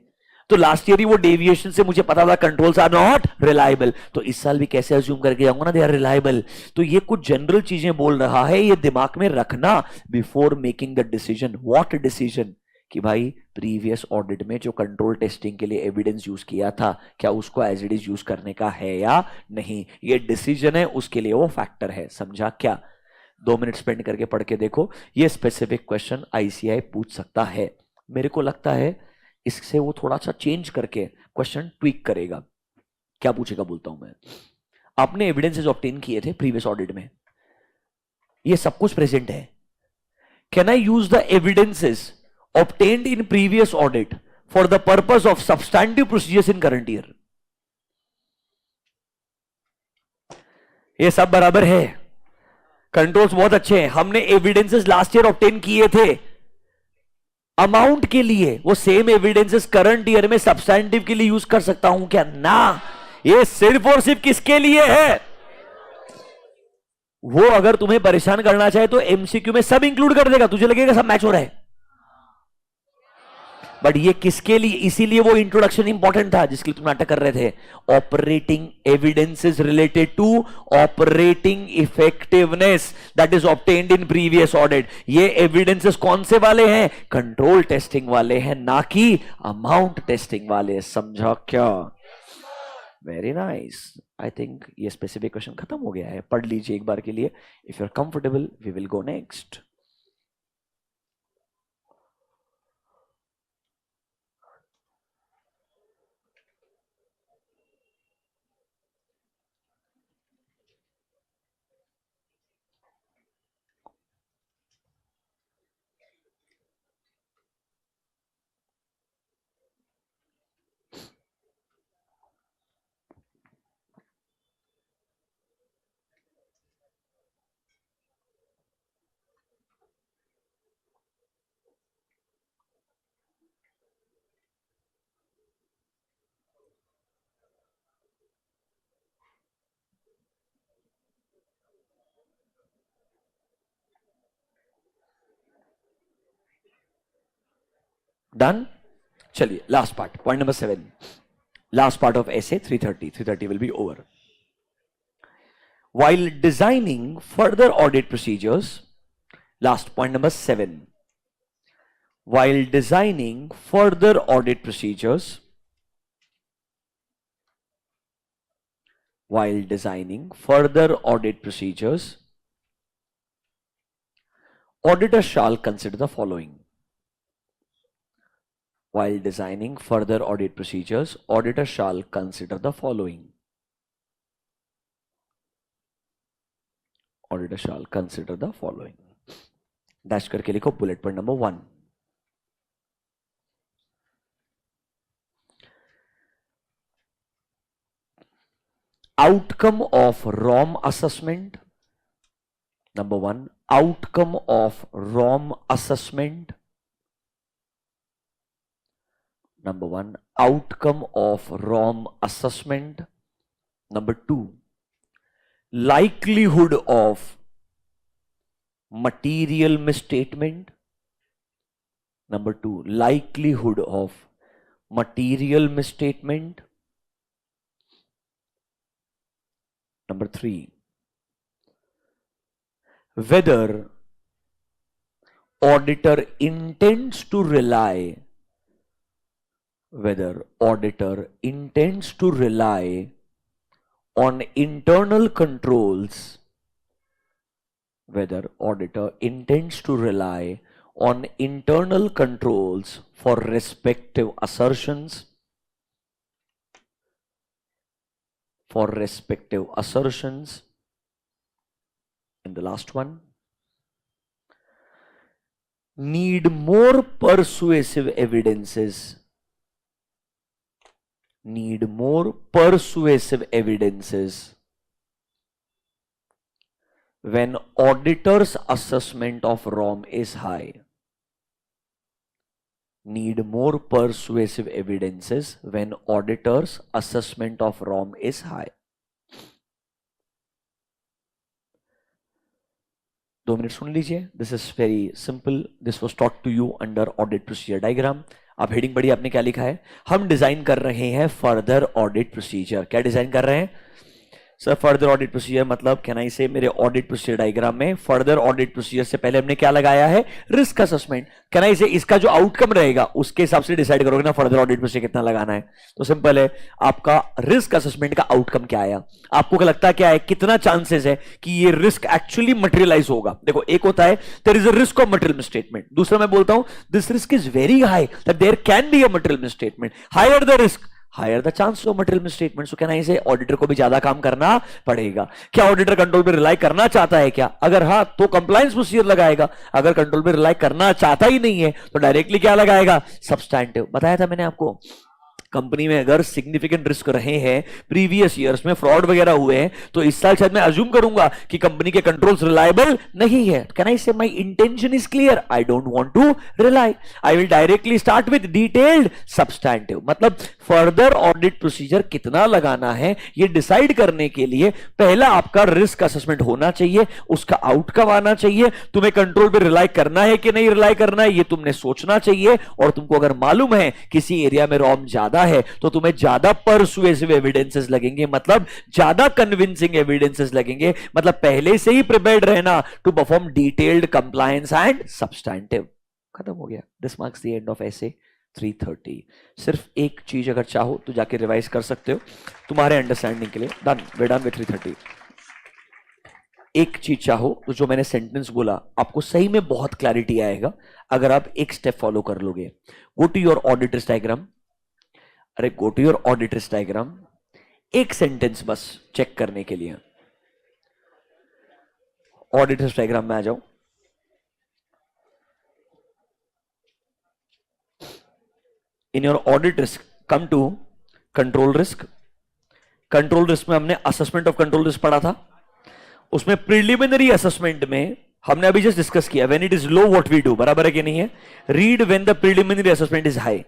तो लास्ट ईयर ही वो डेविएशन से मुझे पता था कंट्रोल्स आर नॉट रिलायबल, तो इस साल भी कैसे अज्यूम करके जाऊंगा ना दे आर रिलायबल? तो ये कुछ जनरल चीजें बोल रहा है, ये दिमाग में रखना before making the decision. What decision? कि भाई प्रीवियस ऑडिट में जो कंट्रोल टेस्टिंग के लिए एविडेंस यूज किया था, क्या उसको एज इट इज यूज करने का है या नहीं, ये डिसीजन है, उसके लिए वो फैक्टर है। समझा क्या? 2 मिनट स्पेंड करके पढ़ के देखो, ये स्पेसिफिक क्वेश्चन आईसीआई पूछ सकता है। मेरे को लगता है इससे वो थोड़ा सा चेंज करके क्वेश्चन ट्वीक करेगा। क्या पूछेगा बोलता हूं मैं, आपने एविडेंसेस ऑब्टेन किए थे प्रीवियस ऑडिट में, ये सब कुछ प्रेजेंट है, can I use the evidences obtained in previous audit for the purpose of substantive procedures in current year? ये सब बराबर है, कंट्रोल्स बहुत अच्छे हैं, हमने एविडेंसेस लास्ट ईयर ऑब्टेन किए थे अमाउंट के लिए, वो सेम एविडेंसेस करंट ईयर में सब्सटैंटिव के लिए यूज कर सकता हूं क्या? ना, ये सिर्फ और सिर्फ किसके लिए है? वो अगर तुम्हें परेशान करना चाहे तो एमसीक्यू में सब इंक्लूड कर देगा, तुझे लगेगा सब मैच हो रहा है, बट ये किसके लिए? इसीलिए वो इंट्रोडक्शन इंपॉर्टेंट था जिसके लिए तुम नाटक कर रहे थे। Operating evidences related to operating effectiveness that is obtained in previous audit. ये एविडेंसेस कौन से वाले हैं? कंट्रोल टेस्टिंग वाले हैं, ना कि अमाउंट टेस्टिंग वाले। समझा क्या? Very nice. आई थिंक ये स्पेसिफिक क्वेश्चन खत्म हो गया है, पढ़ लीजिए एक बार के लिए। If you are comfortable we will go next. Done? चलिए last part, point number 7, last part of essay 330 will be over. While designing further audit procedures, last point number 7, while designing further audit procedures, while designing further audit procedures, auditor shall consider the following. while designing further audit procedures, auditor shall consider the following. Auditor shall consider the following. Dash करके लिखो bullet point number 1. Outcome of ROM assessment. Number 1, outcome of ROM assessment. Number 1, outcome of ROM assessment. Number 2, likelihood of material misstatement. Number 2, likelihood of material misstatement. Number 3, whether auditor intends to rely on internal controls, for respective assertions, and the last one, need more persuasive evidences when auditor's assessment of ROM is high. Need more persuasive evidences when auditor's assessment of ROM is high. 2 minute सुन लीजिए. This is very simple. This was taught to you under audit procedure diagram. आप हेडिंग पढ़िए, आपने क्या लिखा है. हम डिजाइन कर रहे हैं फर्दर ऑडिट प्रोसीजर. क्या डिजाइन कर रहे हैं सर? फर्दर ऑडिट प्रोसीजर मतलब कैन आई से मेरे ऑडिट प्रोसीजर डायग्राम में फर्दर ऑडिट प्रोसीजर से पहले हमने क्या लगाया है? Risk assessment. कैन आई से इसका जो आउटकम रहेगा उसके हिसाब से डिसाइड करोगे ना फर्दर ऑडिट प्रोसीजर कितना लगाना है. तो सिंपल है, आपका रिस्क असेसमेंट का आउटकम क्या आया? आपको क्या लगता है क्या है, कितना चांसेस है कि ये रिस्क एक्चुअली मटेरियलाइज होगा? देखो, एक होता है there is a risk of material misstatement. दूसरा मैं बोलता हूं this risk is very high that there can be a material misstatement. Higher the risk, higher the chance of material misstatement. So कहना इसे ऑडिटर को भी ज्यादा काम करना पड़ेगा. क्या ऑडिटर कंट्रोल पे रिलाई करना चाहता है क्या? अगर हाँ तो कंप्लायंस प्रोसीजर लगाएगा. अगर कंट्रोल पे रिलाई करना चाहता ही नहीं है तो डायरेक्टली क्या लगाएगा? सब्सटैंटिव. बताया था मैंने आपको. कंपनी में अगर सिग्निफिकेंट रिस्क रहे हैं, प्रीवियस ईयर्स में फ्रॉड वगैरह हुए हैं, तो इस साल शायद मैं अज्यूम करूंगा कि कंपनी के कंट्रोल्स रिलायबल नहीं है. Can I say my intention is clear, I don't want to rely, I will directly start with detailed substantive. मतलब फर्दर ऑडिट प्रोसीजर कितना लगाना है ये डिसाइड करने के लिए पहला आपका रिस्क असेसमेंट होना चाहिए, उसका आउटकम आना चाहिए. तुम्हें कंट्रोल पे रिलाई करना है कि नहीं रिलाई करना है ये तुमने सोचना चाहिए. और तुमको अगर मालूम है किसी एरिया में रॉम ज्यादा है तो तुम्हें ज्यादा परसुएसिव एविडेंसेस लगेंगे, मतलब ज्यादा कन्विंसिंग एविडेंसेस लगेंगे. मतलब पहले से ही प्रिपेयर्ड रहना to perform detailed compliance and substantive. खत्म हो गया. This marks the end of SA 330. सिर्फ एक चीज अगर चाहो तो जाके रिवाइज कर सकते हो तुम्हारे अंडरस्टैंडिंग के लिए. Done, way done with 330. एक चीज चाहो तो जो मैंने सेंटेंस बोला आपको सही में बहुत क्लैरिटी आएगा अगर आप एक स्टेप फॉलो कर लोगे. Go to your auditor's diagram. अरे go to your auditor's diagram. एक सेंटेंस बस चेक करने के लिए ऑडिटर्स डायग्राम में आ जाओ. In your audit risk come to control risk. Control risk में हमने असेसमेंट ऑफ कंट्रोल रिस्क पढ़ा था. उसमें प्रिलिमिनरी असेसमेंट में हमने अभी जस्ट डिस्कस किया when it is low what we do. बराबर है कि नहीं है? Read when the preliminary assessment is high.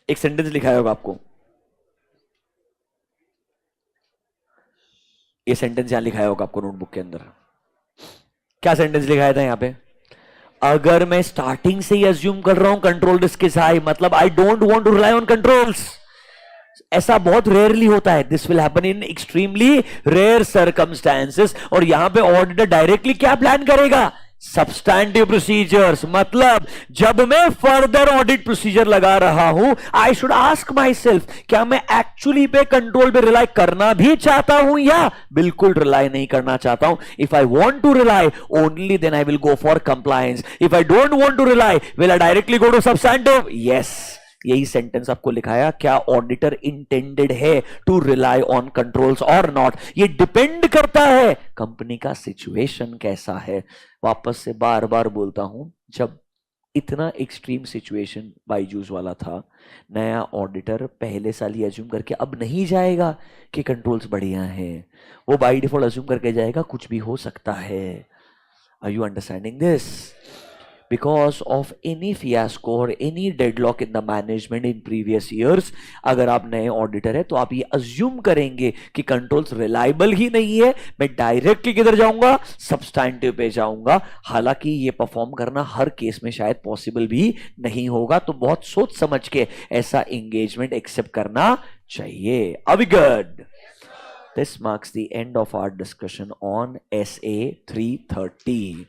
एक सेंटेंस लिखा होगा आपको. ये सेंटेंस यहां लिखाया होगा आपको नोटबुक के अंदर. क्या सेंटेंस लिखाया था यहां पे? अगर मैं स्टार्टिंग से ही अज्यूम कर रहा हूं कंट्रोल रिस्क इज हाई, मतलब I don't want to rely on controls. ऐसा बहुत रेयरली होता है. This will happen in extremely rare circumstances. और यहां पे ऑडिटर डायरेक्टली क्या प्लान करेगा? सब्सटैंटिव प्रोसीजर्स मतलब जब मैं फर्दर ऑडिट प्रोसीजर लगा रहा हूं, I should ask myself, क्या मैं एक्चुअली पे कंट्रोल पे रिलाई करना भी चाहता हूं या बिल्कुल रिलाई नहीं करना चाहता हूं. If I want to rely, only then I will go for compliance. If I don't want to rely, will I directly go to substantive? Yes, यही सेंटेंस आपको लिखाया. क्या ऑडिटर इंटेंडेड है टू रिलाई ऑन कंट्रोल्स और नॉट? ये डिपेंड करता है कंपनी का सिचुएशन कैसा है. वापस से बार बार बोलता हूं, जब इतना एक्सट्रीम सिचुएशन बायजूस वाला था, नया ऑडिटर पहले साल ही अज्यूम करके अब नहीं जाएगा कि कंट्रोल्स बढ़िया हैं. वो बाय डिफॉल्ट अज्यूम करके जाएगा कुछ भी हो सकता है. Are you understanding this? Because of any fiasco or any deadlock in the management in previous years, अगर आप नए ऑडिटर है तो आप ये अज्यूम करेंगे कि कंट्रोल्स रिलायबल ही नहीं है, मैं डायरेक्टली किधर जाऊंगा? सब्सटैंटिव पे जाऊंगा. हालांकि ये परफॉर्म करना हर केस में शायद पॉसिबल भी नहीं होगा, तो बहुत सोच समझ के ऐसा एंगेजमेंट एक्सेप्ट करना चाहिए. अभी good. This marks the end of our discussion on SA 330.